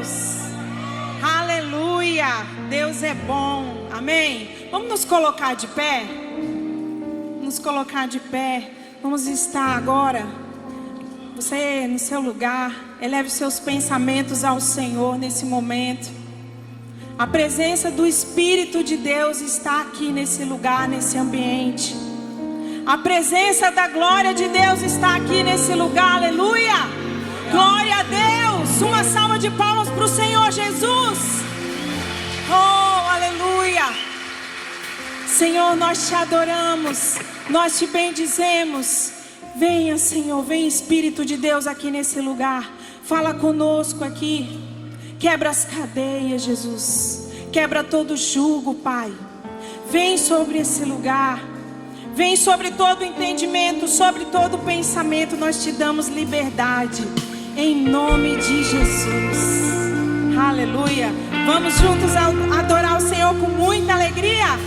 Deus. Aleluia. Deus é bom. Amém. Vamos nos colocar de pé. Nos colocar de pé. Vamos estar agora. Você no seu lugar. Eleve seus pensamentos ao Senhor nesse momento. A presença do Espírito de Deus está aqui nesse lugar, nesse ambiente. A presença da glória de Deus está aqui nesse lugar. Aleluia. Glória a Deus. Uma salva de palmas para o Senhor Jesus. Oh, aleluia. Senhor, nós te adoramos. Nós te bendizemos. Venha, Senhor, vem Espírito de Deus aqui nesse lugar. Fala conosco aqui. Quebra as cadeias, Jesus. Quebra todo jugo, Pai. Vem sobre esse lugar. Vem sobre todo entendimento, sobre todo pensamento. Nós te damos liberdade. Em nome de Jesus. Aleluia. Vamos juntos adorar o Senhor com muita alegria.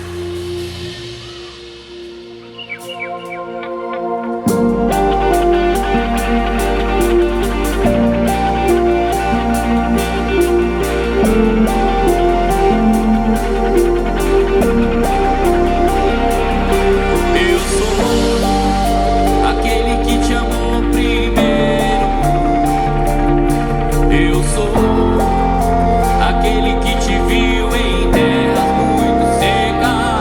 Aquele que te viu em terras muito secas.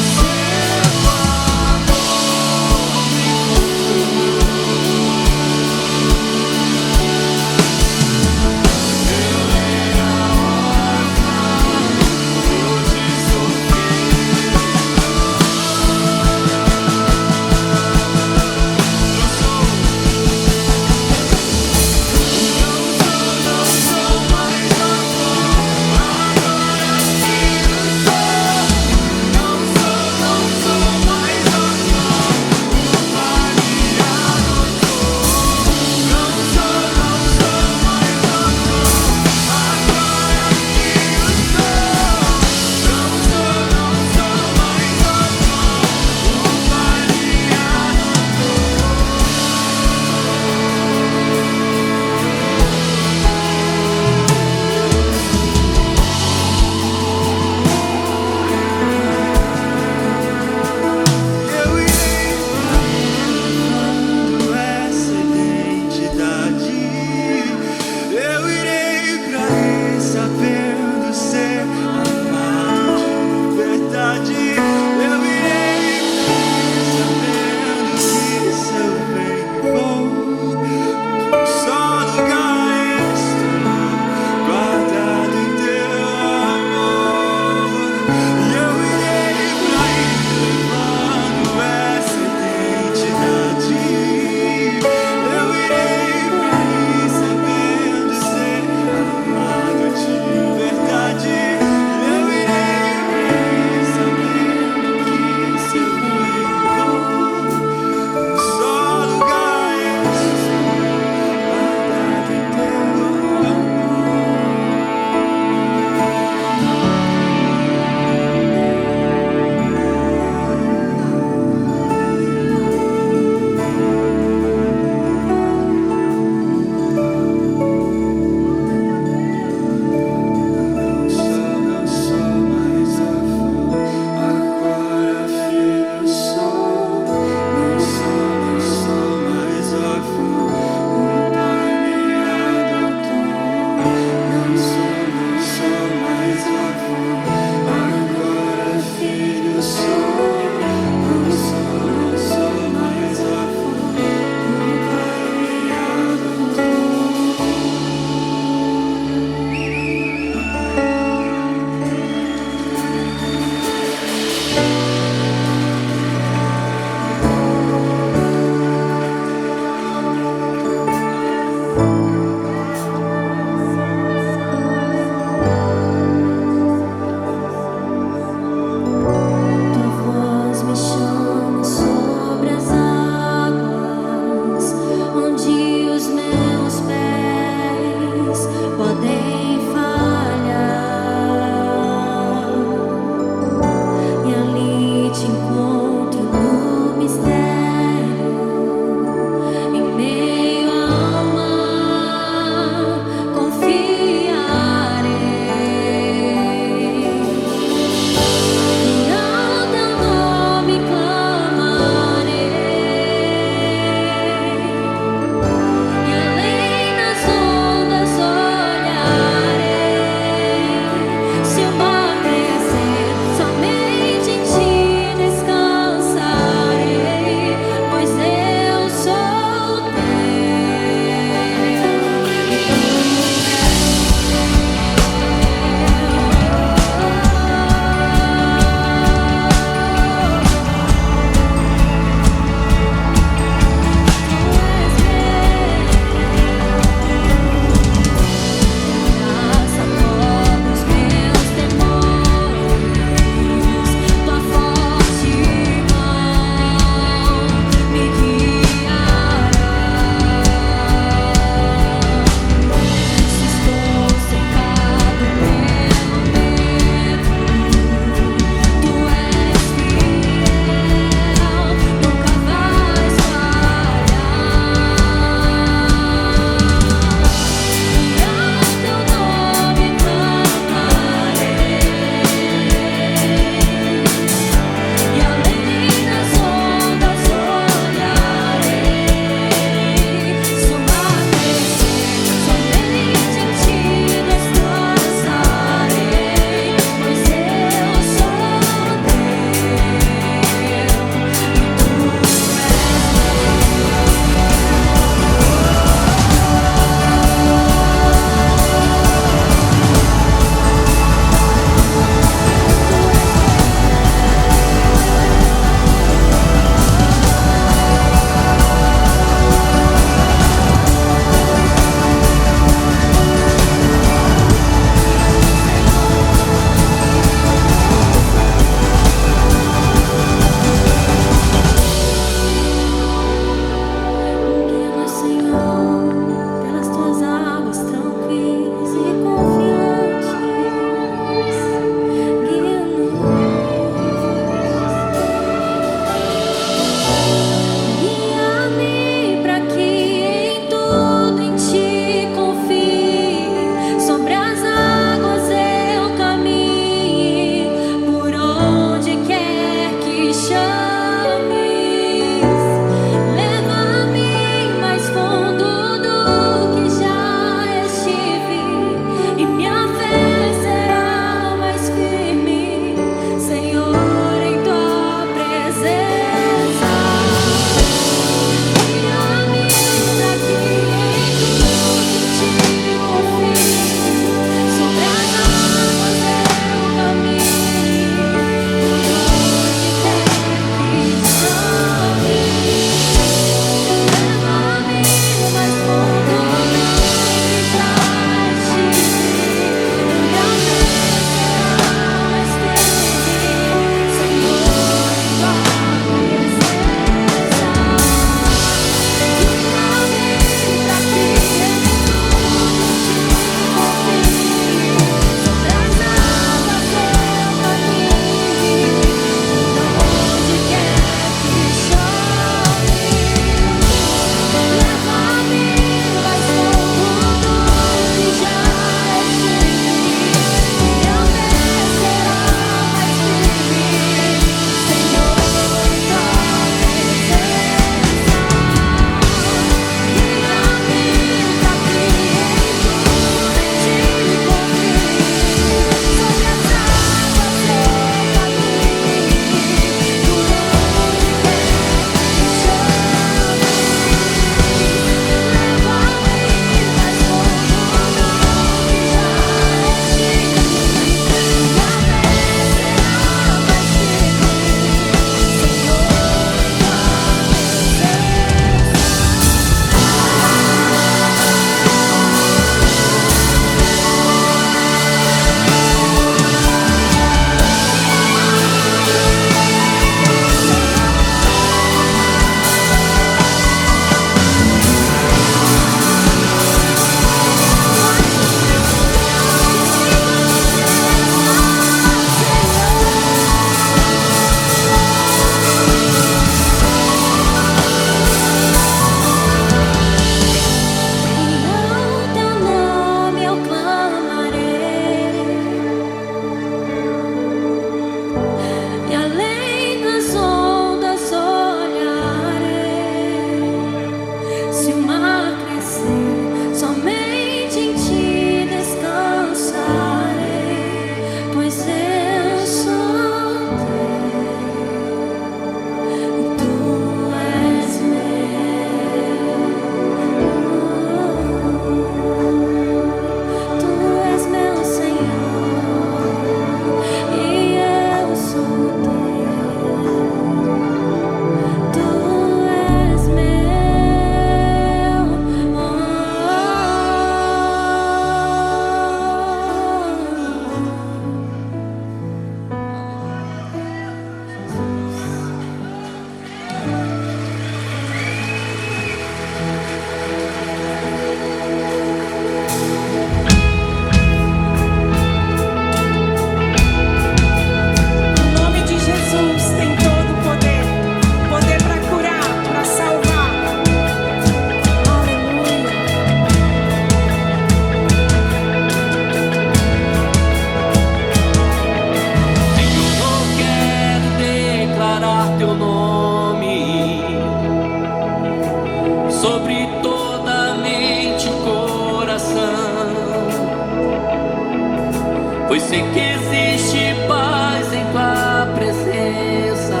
sei que existe paz em tua presença.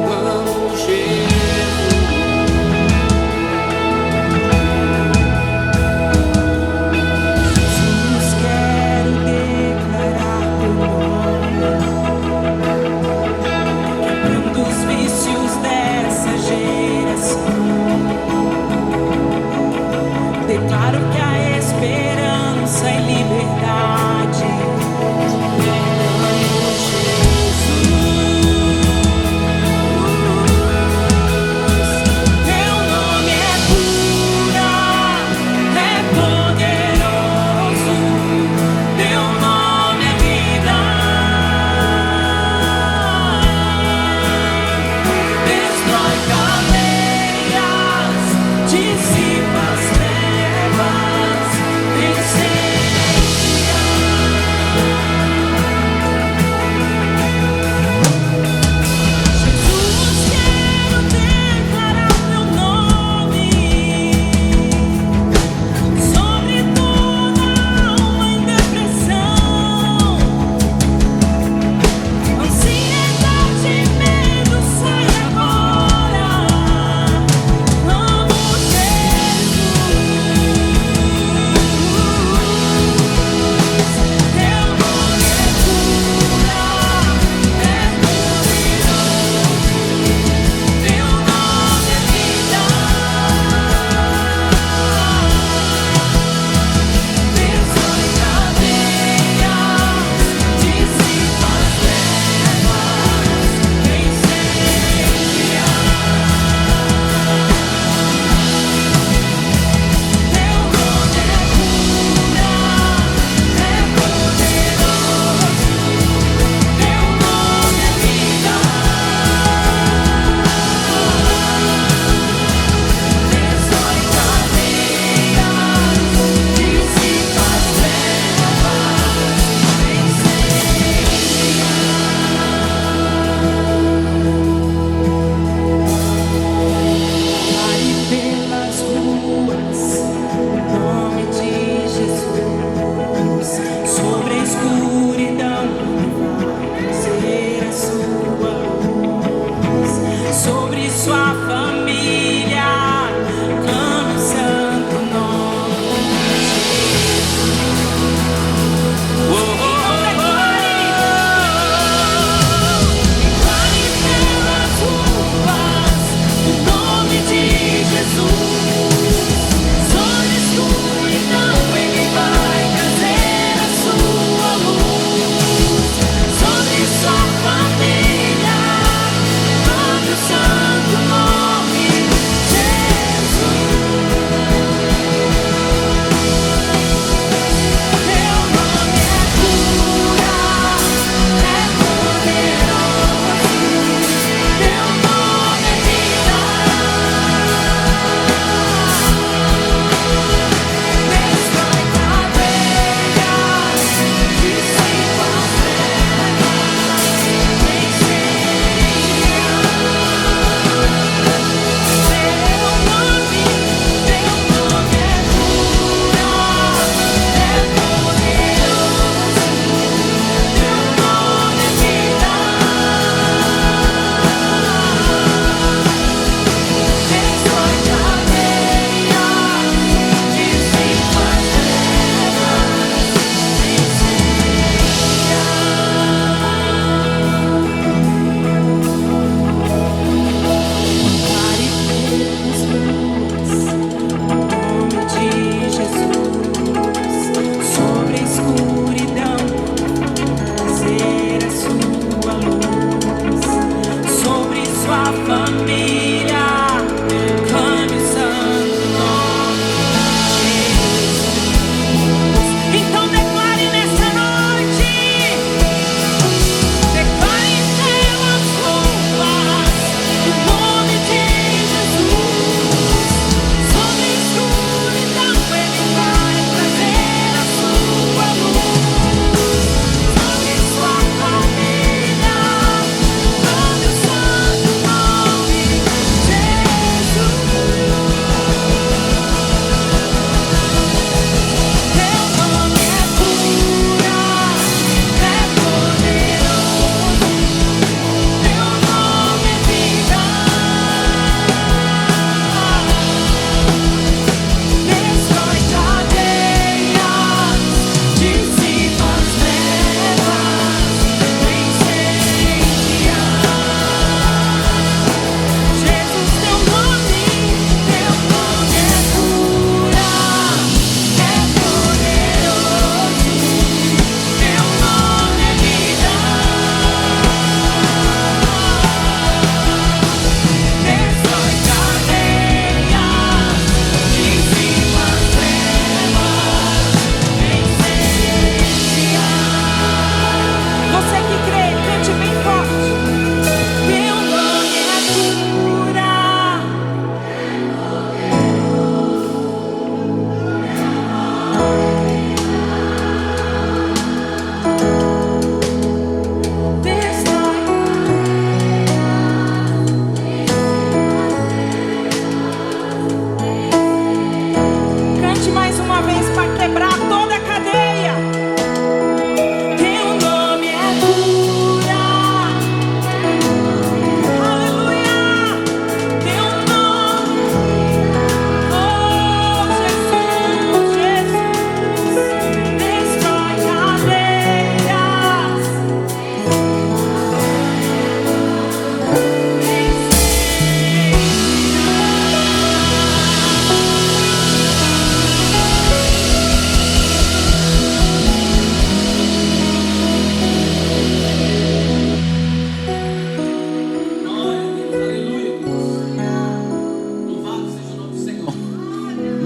Vamos, Jesus. Jesus, quero declarar teu nome, quebrando os vícios dessa geração. Declaro que há esperança e liberdade. Teu nome é cura, é poderoso. Teu nome é vida. Destrói cadeias, dissipa as trevas, vence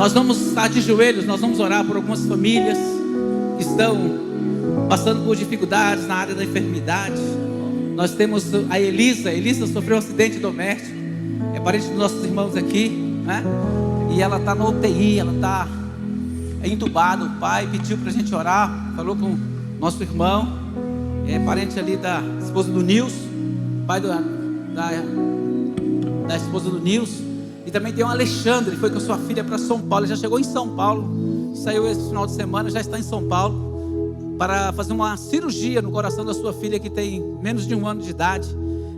Nós vamos estar de joelhos, nós vamos orar por algumas famílias que estão passando por dificuldades na área da enfermidade. Nós temos a Elisa sofreu um acidente doméstico, é parente dos nossos irmãos aqui, né? E ela está na UTI, ela está entubada. O pai pediu para a gente orar, falou com o nosso irmão, é parente ali da esposa do Nilson, pai da esposa do Nilson. E também tem o Alexandre, foi com sua filha para São Paulo, ele já chegou em São Paulo, saiu esse final de semana, já está em São Paulo, para fazer uma cirurgia no coração da sua filha, que tem menos de 1 ano de idade.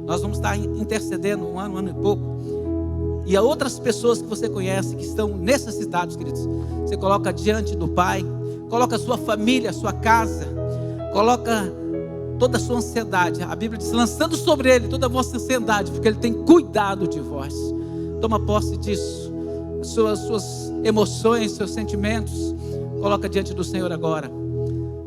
Nós vamos estar intercedendo 1 ano e pouco. E a outras pessoas que você conhece, que estão necessitados, queridos, você coloca diante do Pai, coloca a sua família, a sua casa, coloca toda a sua ansiedade. A Bíblia diz, lançando sobre Ele toda a vossa ansiedade, porque Ele tem cuidado de vós. Toma posse disso, suas emoções, seus sentimentos, coloca diante do Senhor agora.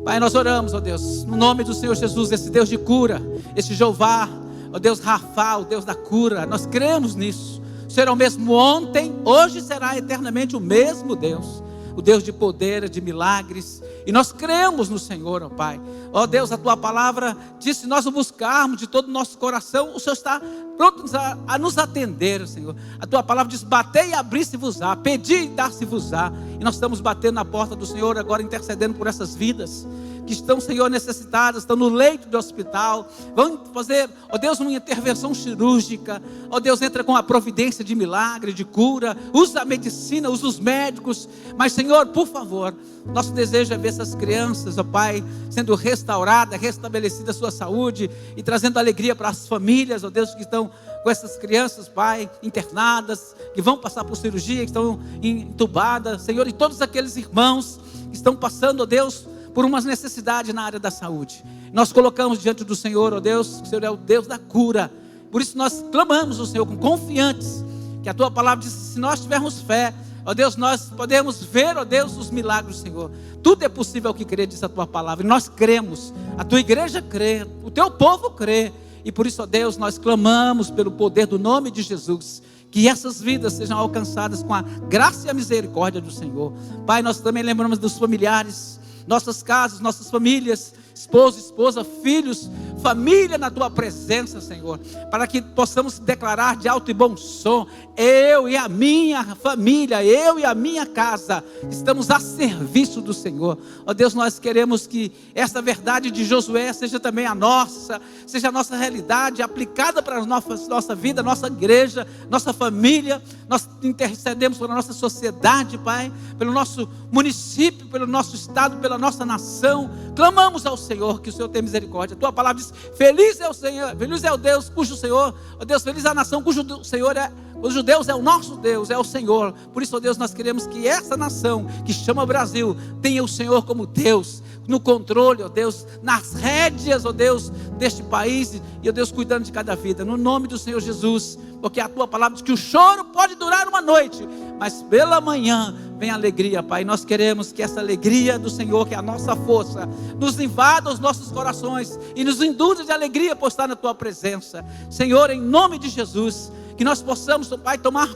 Pai, nós oramos, ó Deus, no nome do Senhor Jesus, esse Deus de cura, esse Jeová, ó Deus Rafa, o Deus da cura, nós cremos nisso. O Senhor é o mesmo ontem, hoje será eternamente o mesmo Deus, o Deus de poder, de milagres, e nós cremos no Senhor, ó Pai. Ó Deus, a Tua palavra diz, se nós o buscarmos de todo o nosso coração, o Senhor está pronto a nos atender, Senhor. A Tua palavra diz, batei e abrir-se-vos-á, pedi e dar-se-vos-á, e nós estamos batendo na porta do Senhor agora, intercedendo por essas vidas que estão, Senhor, necessitadas, estão no leito do hospital, vão fazer, ó Deus, uma intervenção cirúrgica. Ó Deus, entra com a providência de milagre, de cura, usa a medicina, usa os médicos, mas Senhor, por favor, nosso desejo é ver essas crianças, ó Pai, sendo restaurada, restabelecida a sua saúde, e trazendo alegria para as famílias, ó Deus, que estão com essas crianças, Pai, internadas, que vão passar por cirurgia, que estão entubadas, Senhor, e todos aqueles irmãos que estão passando, ó Deus, por umas necessidades na área da saúde. Nós colocamos diante do Senhor, ó Deus, que o Senhor é o Deus da cura. Por isso nós clamamos ao Senhor com confiantes, que a Tua palavra diz, se nós tivermos fé, ó Deus, nós podemos ver, ó Deus, os milagres do Senhor. Tudo é possível ao que crê, diz a Tua palavra, e nós cremos, a Tua igreja crê, o Teu povo crê, e por isso, ó Deus, nós clamamos pelo poder do nome de Jesus, que essas vidas sejam alcançadas com a graça e a misericórdia do Senhor. Pai, nós também lembramos dos familiares, nossas casas, nossas famílias, esposo, esposa, filhos, família na Tua presença, Senhor, para que possamos declarar de alto e bom som, eu e a minha família, eu e a minha casa, estamos a serviço do Senhor. Ó Deus, nós queremos que essa verdade de Josué seja também a nossa, seja a nossa realidade, aplicada para a nossa vida, nossa igreja, nossa família. Nós intercedemos pela nossa sociedade, Pai, pelo nosso município, pelo nosso estado, pela nossa nação. Clamamos ao Senhor, que o Senhor tenha misericórdia. A Tua palavra diz, feliz é o Senhor, feliz é o Deus cujo Senhor, ó Deus, feliz é a nação cujo Deus é o nosso Deus, é o Senhor. Por isso, ó Deus, nós queremos que essa nação que chama Brasil tenha o Senhor como Deus, no controle, ó Deus, nas rédeas, ó Deus, deste país, e ó Deus, cuidando de cada vida, no nome do Senhor Jesus, porque a Tua palavra diz que o choro pode durar uma noite, mas pela manhã vem a alegria, Pai. Nós queremos que essa alegria do Senhor, que é a nossa força, nos invada os nossos corações e nos induza de alegria por estar na Tua presença, Senhor, em nome de Jesus, que nós possamos, Pai, tomar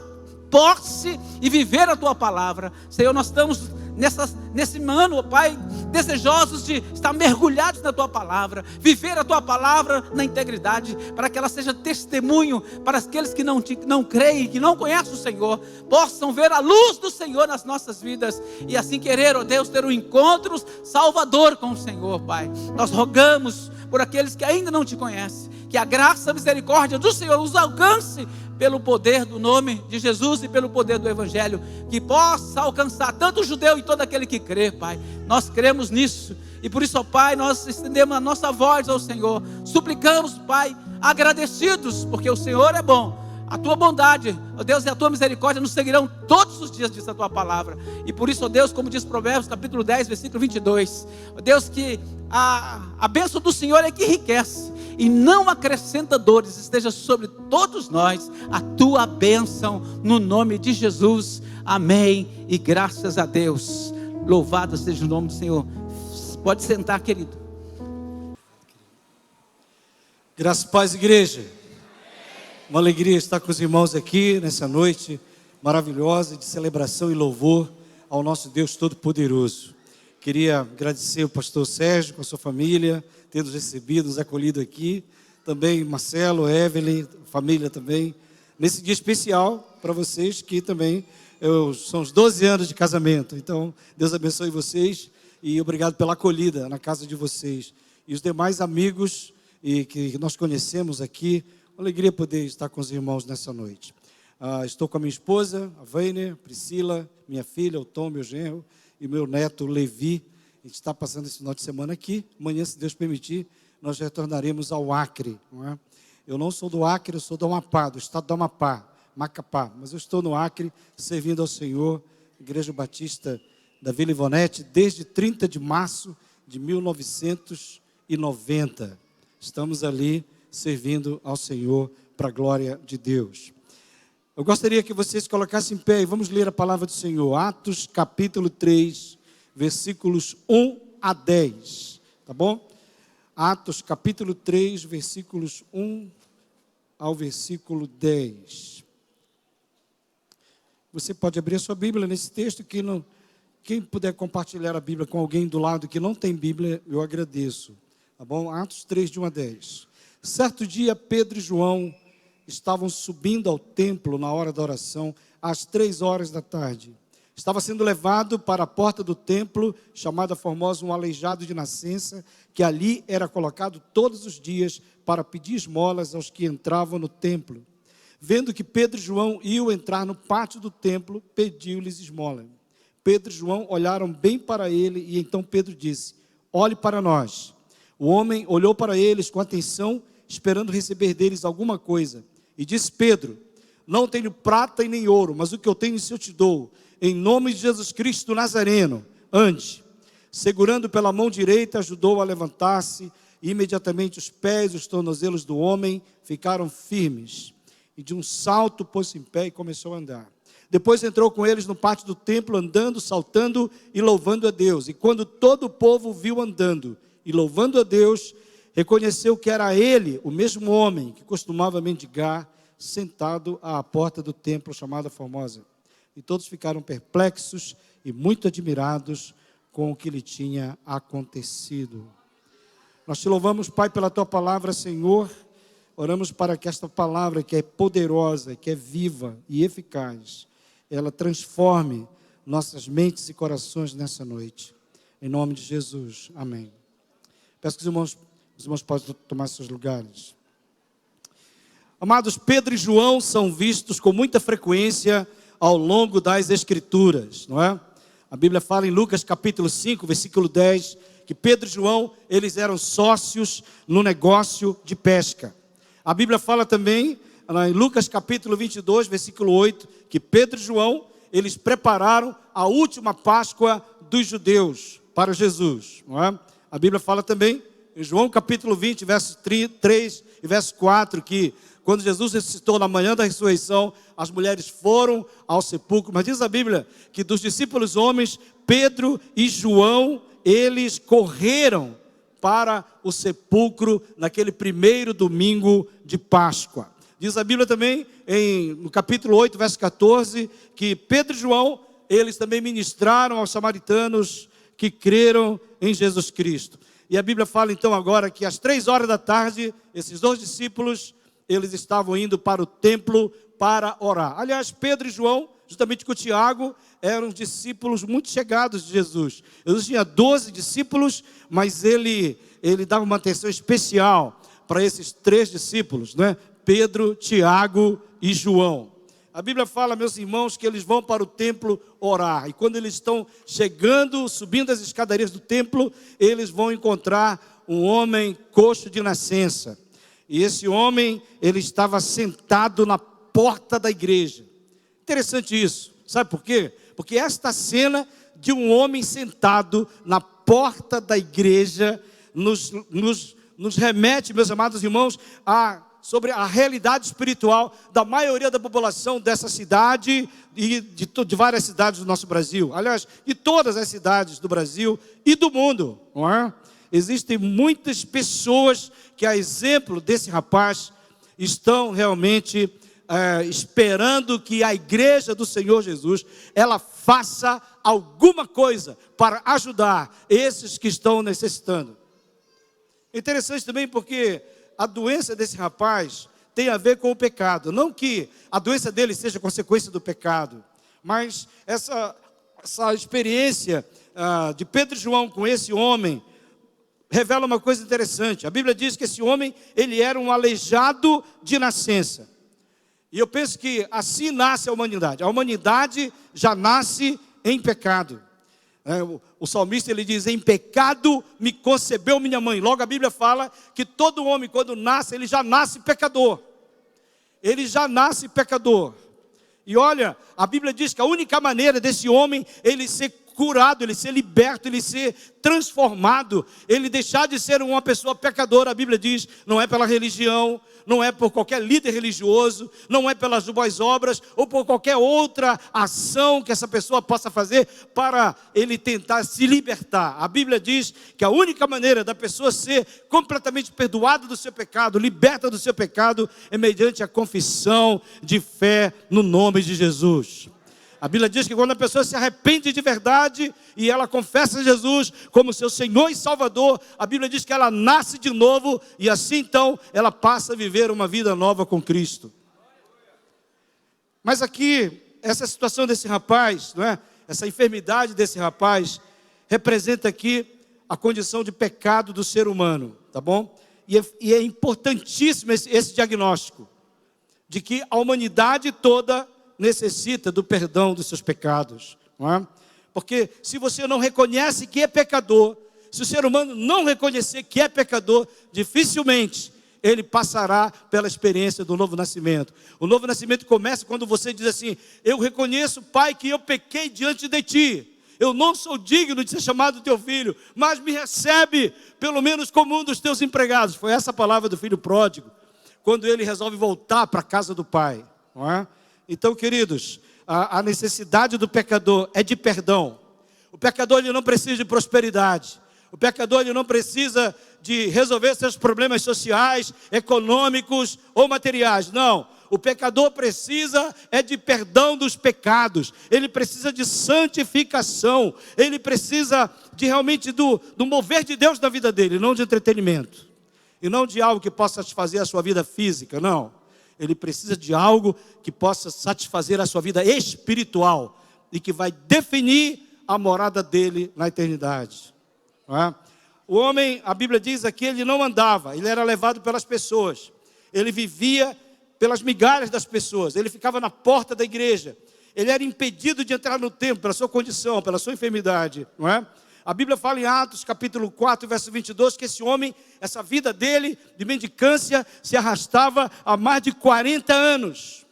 posse e viver a Tua palavra. Senhor, nós estamos nesse ano, Pai, desejosos de estar mergulhados na Tua palavra, viver a Tua palavra na integridade, para que ela seja testemunho para aqueles que não creem, que não conhecem o Senhor, possam ver a luz do Senhor nas nossas vidas, e assim querer, ó Deus, ter um encontro salvador com o Senhor, Pai. Nós rogamos por aqueles que ainda não Te conhecem, que a graça e a misericórdia do Senhor os alcance, pelo poder do nome de Jesus e pelo poder do Evangelho, que possa alcançar tanto o judeu e todo aquele que crê, Pai. Nós cremos nisso, e por isso, ó Pai, nós estendemos a nossa voz ao Senhor, suplicamos, Pai, agradecidos, porque o Senhor é bom, a Tua bondade, ó Deus, e a Tua misericórdia nos seguirão todos os dias, diz a Tua palavra. E por isso, ó Deus, como diz Provérbios capítulo 10, versículo 22, ó Deus, que a bênção do Senhor é que enriquece e não acrescenta dores, esteja sobre todos nós a Tua bênção, no nome de Jesus, amém, e graças a Deus. Louvado seja o nome do Senhor. Pode sentar, querido. Graças e paz, igreja. Uma alegria estar com os irmãos aqui nessa noite, maravilhosa de celebração e louvor ao nosso Deus Todo-Poderoso. Queria agradecer o pastor Sérgio com a sua família, ter nos recebido, nos acolhido aqui. Também Marcelo, Evelyn, família também. Nesse dia especial para vocês, que também são os 12 anos de casamento. Então, Deus abençoe vocês e obrigado pela acolhida na casa de vocês. E os demais amigos que nós conhecemos aqui, uma alegria poder estar com os irmãos nessa noite. Estou com a minha esposa, a Weiner, Priscila, minha filha, o Tom, meu genro, e meu neto, Levi. A gente está passando esse final de semana aqui. Amanhã, se Deus permitir, nós retornaremos ao Acre. Não é? Eu não sou do Acre, eu sou do Amapá, do estado do Amapá, Macapá. Mas eu estou no Acre, servindo ao Senhor, Igreja Batista da Vila Ivonete, desde 30 de março de 1990. Estamos ali servindo ao Senhor para a glória de Deus. Eu gostaria que vocês colocassem em pé e vamos ler a palavra do Senhor. Atos capítulo 3, versículos 1 a 10. Tá bom? Atos capítulo 3, versículos 1 ao versículo 10. Você pode abrir a sua Bíblia nesse texto. Quem puder compartilhar a Bíblia com alguém do lado que não tem Bíblia, eu agradeço. Tá bom? Atos 3, de 1 a 10. Certo dia, Pedro e João estavam subindo ao templo na hora da oração, às 3 horas da tarde. Estava sendo levado para a porta do templo, chamada Formosa, um aleijado de nascença, que ali era colocado todos os dias para pedir esmolas aos que entravam no templo. Vendo que Pedro e João iam entrar no pátio do templo, pediu-lhes esmola. Pedro e João olharam bem para ele e então Pedro disse: olhe para nós. O homem olhou para eles com atenção, esperando receber deles alguma coisa. E disse Pedro: não tenho prata e nem ouro, mas o que eu tenho isso eu te dou. Em nome de Jesus Cristo Nazareno, ande. Segurando pela mão direita, ajudou a levantar-se. E imediatamente os pés e os tornozelos do homem ficaram firmes. E de um salto pôs-se em pé e começou a andar. Depois entrou com eles no pátio do templo, andando, saltando e louvando a Deus. E quando todo o povo o viu andando e louvando a Deus, reconheceu que era ele, o mesmo homem que costumava mendigar, sentado à porta do templo chamada Formosa. E todos ficaram perplexos e muito admirados com o que lhe tinha acontecido. Nós te louvamos, Pai, pela tua palavra, Senhor. Oramos para que esta palavra, que é poderosa, que é viva e eficaz, ela transforme nossas mentes e corações nessa noite. Em nome de Jesus. Amém. Peço que os irmãos possam tomar seus lugares. Amados, Pedro e João são vistos com muita frequência ao longo das Escrituras, não é? A Bíblia fala em Lucas capítulo 5, versículo 10, que Pedro e João, eles eram sócios no negócio de pesca. A Bíblia fala também, em Lucas capítulo 22, versículo 8, que Pedro e João, eles prepararam a última Páscoa dos judeus para Jesus, não é? A Bíblia fala também, em João capítulo 20, verso 3 e verso 4, que quando Jesus ressuscitou na manhã da ressurreição, as mulheres foram ao sepulcro. Mas diz a Bíblia que dos discípulos homens, Pedro e João, eles correram para o sepulcro naquele primeiro domingo de Páscoa. Diz a Bíblia também, no capítulo 8, verso 14, que Pedro e João, eles também ministraram aos samaritanos que creram em Jesus Cristo. E a Bíblia fala então agora que às 3 horas da tarde, esses 2 discípulos, eles estavam indo para o templo para orar. Aliás, Pedro e João, justamente com Tiago, eram discípulos muito chegados de Jesus. Jesus tinha 12 discípulos, mas ele dava uma atenção especial para esses 3 discípulos, né? Pedro, Tiago e João. A Bíblia fala, meus irmãos, que eles vão para o templo orar. E quando eles estão chegando, subindo as escadarias do templo, eles vão encontrar um homem coxo de nascença. E esse homem, ele estava sentado na porta da igreja. Interessante isso. Sabe por quê? Porque esta cena de um homem sentado na porta da igreja nos remete, meus amados irmãos, sobre a realidade espiritual da maioria da população dessa cidade e de várias cidades do nosso Brasil. Aliás, de todas as cidades do Brasil e do mundo, não é? Existem muitas pessoas que, a exemplo desse rapaz, estão realmente esperando que a igreja do Senhor Jesus, ela faça alguma coisa para ajudar esses que estão necessitando. Interessante também porque a doença desse rapaz tem a ver com o pecado. Não que a doença dele seja consequência do pecado, mas essa experiência de Pedro e João com esse homem revela uma coisa interessante. A Bíblia diz que esse homem, ele era um aleijado de nascença. E eu penso que assim nasce a humanidade. A humanidade já nasce em pecado. O salmista, ele diz: em pecado me concebeu minha mãe. Logo a Bíblia fala que todo homem, quando nasce, ele já nasce pecador. Ele já nasce pecador. E olha, a Bíblia diz que a única maneira desse homem, ele ser curado, ele ser liberto, ele ser transformado, ele deixar de ser uma pessoa pecadora, a Bíblia diz, não é pela religião, não é por qualquer líder religioso, não é pelas boas obras, ou por qualquer outra ação que essa pessoa possa fazer para ele tentar se libertar. A Bíblia diz que a única maneira da pessoa ser completamente perdoada do seu pecado, liberta do seu pecado, é mediante a confissão de fé no nome de Jesus. A Bíblia diz que quando a pessoa se arrepende de verdade e ela confessa Jesus como seu Senhor e Salvador, a Bíblia diz que ela nasce de novo e assim então ela passa a viver uma vida nova com Cristo. Mas aqui, essa situação desse rapaz, não é? Essa enfermidade desse rapaz, representa aqui a condição de pecado do ser humano, tá bom? E é importantíssimo esse diagnóstico, de que a humanidade toda necessita do perdão dos seus pecados, não é? Porque se você não reconhece que é pecador, se o ser humano não reconhecer que é pecador, dificilmente ele passará pela experiência do novo nascimento. O novo nascimento começa quando você diz assim: eu reconheço, Pai, que eu pequei diante de Ti, eu não sou digno de ser chamado teu filho, mas me recebe pelo menos como um dos teus empregados. Foi essa a palavra do filho pródigo, quando ele resolve voltar para a casa do pai, não é? Então, queridos, a necessidade do pecador é de perdão. O pecador, ele não precisa de prosperidade. O pecador, ele não precisa de resolver seus problemas sociais, econômicos ou materiais. Não, o pecador precisa de perdão dos pecados. Ele precisa de santificação. Ele precisa de realmente do mover de Deus na vida dele, não de entretenimento. E não de algo que possa satisfazer a sua vida física, não. Ele precisa de algo que possa satisfazer a sua vida espiritual e que vai definir a morada dele na eternidade. Não é? O homem, a Bíblia diz aqui, ele não andava, ele era levado pelas pessoas. Ele vivia pelas migalhas das pessoas. Ele ficava na porta da igreja. Ele era impedido de entrar no templo pela sua condição, pela sua enfermidade. Não é? A Bíblia fala em Atos, capítulo 4, verso 22, que esse homem, essa vida dele, de mendicância, se arrastava há mais de 40 anos.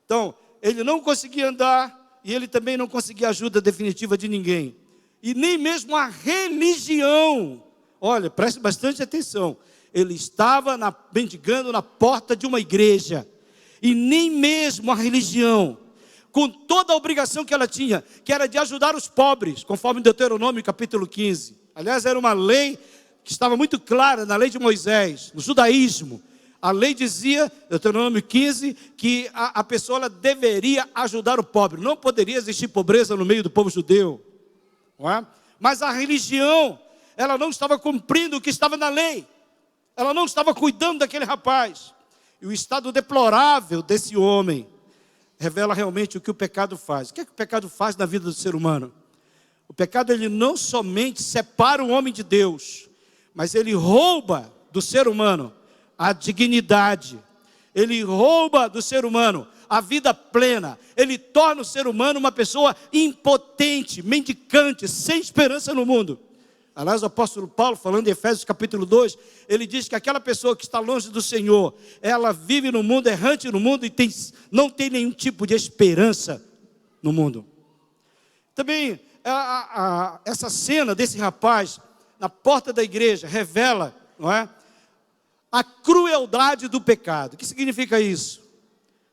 Então, ele não conseguia andar e ele também não conseguia ajuda definitiva de ninguém. E nem mesmo a religião, olha, preste bastante atenção, ele estava mendigando na porta de uma igreja. E nem mesmo a religião, com toda a obrigação que ela tinha, que era de ajudar os pobres, conforme Deuteronômio capítulo 15. Aliás, era uma lei que estava muito clara na lei de Moisés, no judaísmo. A lei dizia, Deuteronômio 15, que a pessoa ela deveria ajudar o pobre. Não poderia existir pobreza no meio do povo judeu. Não é? Mas a religião, ela não estava cumprindo o que estava na lei. Ela não estava cuidando daquele rapaz. E o estado deplorável desse homem revela realmente o que o pecado faz. O que é que o pecado faz na vida do ser humano? O pecado, ele não somente separa o homem de Deus, mas ele rouba do ser humano a dignidade. Ele rouba do ser humano a vida plena. Ele torna o ser humano uma pessoa impotente, mendicante, sem esperança no mundo. Aliás, o apóstolo Paulo, falando em Efésios capítulo 2, ele diz que aquela pessoa que está longe do Senhor, ela vive no mundo, errante no mundo, e não tem nenhum tipo de esperança no mundo. Também, essa cena desse rapaz, na porta da igreja, revela, não é, a crueldade do pecado. O que significa isso?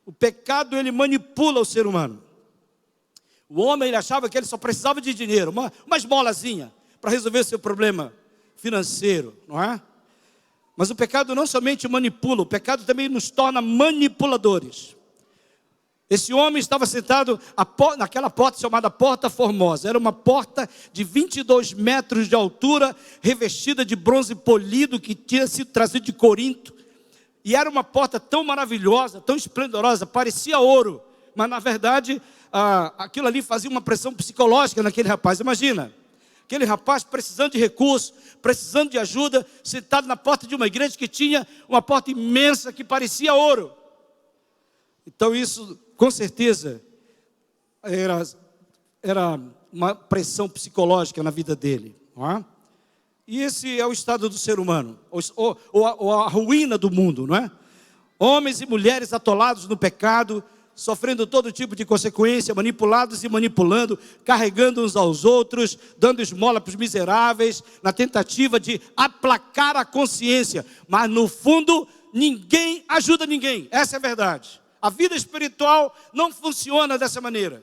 O pecado, ele manipula o ser humano. O homem, ele achava que ele só precisava de dinheiro, uma esmolazinha, para resolver o seu problema financeiro, não é? Mas o pecado não somente manipula, o pecado também nos torna manipuladores. Esse homem estava sentado naquela porta chamada Porta Formosa. Era uma porta de 22 metros de altura, revestida de bronze polido, que tinha sido trazido de Corinto. E era uma porta tão maravilhosa, tão esplendorosa, parecia ouro. Mas na verdade, aquilo ali fazia uma pressão psicológica naquele rapaz. Imagina, aquele rapaz precisando de recursos, precisando de ajuda, sentado na porta de uma igreja que tinha uma porta imensa que parecia ouro. Então isso, com certeza, era uma pressão psicológica na vida dele. Não é? E esse é o estado do ser humano, ou a ruína do mundo, não é? Homens e mulheres atolados no pecado, sofrendo todo tipo de consequência, manipulados e manipulando, carregando uns aos outros, dando esmola para os miseráveis, na tentativa de aplacar a consciência. Mas no fundo, ninguém ajuda ninguém, essa é a verdade. A vida espiritual não funciona dessa maneira.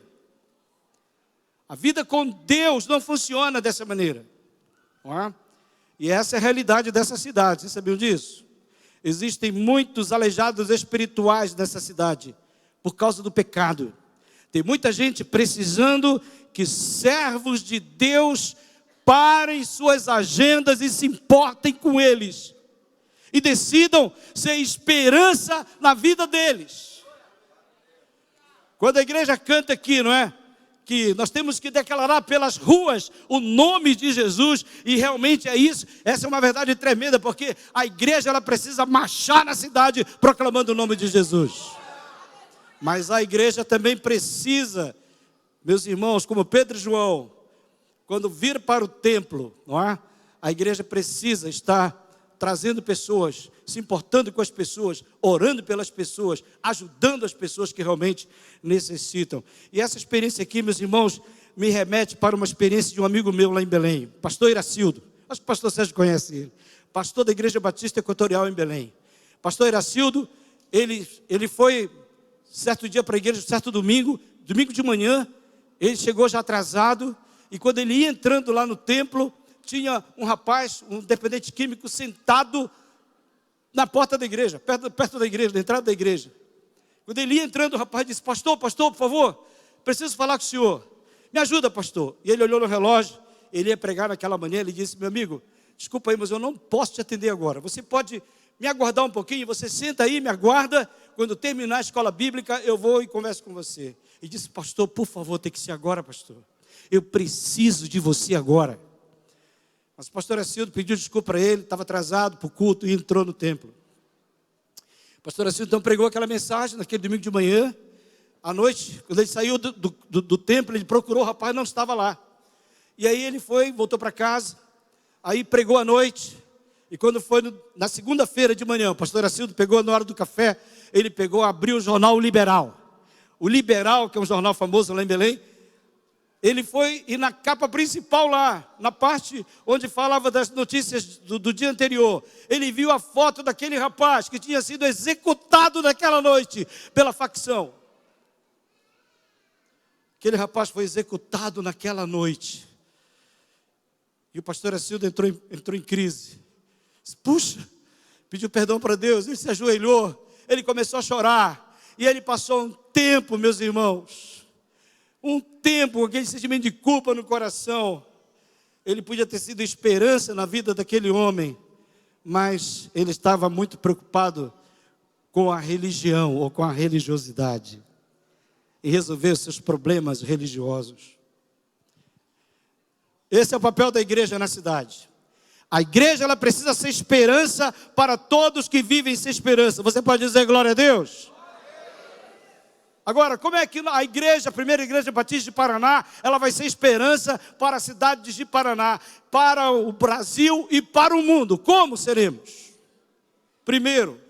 A vida com Deus não funciona dessa maneira. Não é? E essa é a realidade dessa cidade, vocês sabiam disso? Existem muitos aleijados espirituais nessa cidade, por causa do pecado. Tem muita gente precisando que servos de Deus parem suas agendas e se importem com eles. E decidam ser esperança na vida deles. Quando a igreja canta aqui, não é? Que nós temos que declarar pelas ruas o nome de Jesus, e realmente é isso. Essa é uma verdade tremenda, porque a igreja ela precisa marchar na cidade proclamando o nome de Jesus. Mas a igreja também precisa, meus irmãos, como Pedro e João, quando vir para o templo, não é? A igreja precisa estar trazendo pessoas, se importando com as pessoas, orando pelas pessoas, ajudando as pessoas que realmente necessitam. E essa experiência aqui, meus irmãos, me remete para uma experiência de um amigo meu lá em Belém, pastor Iracildo. Acho que o pastor Sérgio conhece ele. Pastor da Igreja Batista Equatorial em Belém. Pastor Iracildo, ele foi certo dia para a igreja, certo domingo de manhã, ele chegou já atrasado, e quando ele ia entrando lá no templo, tinha um rapaz, um dependente químico, sentado na porta da igreja, perto da igreja, da entrada da igreja. Quando ele ia entrando, o rapaz disse: pastor, por favor, preciso falar com o senhor. Me ajuda, pastor. E ele olhou no relógio, ele ia pregar naquela manhã, ele disse: meu amigo, desculpa aí, mas eu não posso te atender agora. Você pode me aguardar um pouquinho? Você senta aí, me aguarda. Quando terminar a escola bíblica, eu vou e converso com você. E disse: pastor, por favor, tem que ser agora, pastor. Eu preciso de você agora. Mas o pastor Acildo pediu desculpa para ele, estava atrasado para o culto e entrou no templo. O pastor Acildo então pregou aquela mensagem naquele domingo de manhã. À noite, quando ele saiu do templo, ele procurou o rapaz, não estava lá. E aí ele voltou para casa, aí pregou à noite. E quando foi na segunda-feira de manhã, o pastor Acildo pegou na hora do café, ele abriu o jornal Liberal. O Liberal, que é um jornal famoso lá em Belém, ele foi, e na capa principal lá, na parte onde falava das notícias do dia anterior, ele viu a foto daquele rapaz que tinha sido executado naquela noite pela facção. Aquele rapaz foi executado naquela noite. E o pastor Acildo entrou em crise. Puxa, pediu perdão para Deus, ele se ajoelhou, ele começou a chorar. E ele passou um tempo, meus irmãos, com aquele sentimento de culpa no coração. Ele podia ter sido esperança na vida daquele homem, mas ele estava muito preocupado com a religião ou com a religiosidade e resolver os seus problemas religiosos. Esse é o papel da igreja na cidade. A igreja ela precisa ser esperança para todos que vivem sem esperança. Você pode dizer glória a Deus? Agora, como é que a igreja, a primeira igreja batista de Paraná, ela vai ser esperança para a cidade de Paraná, para o Brasil e para o mundo? Como seremos? Primeiro,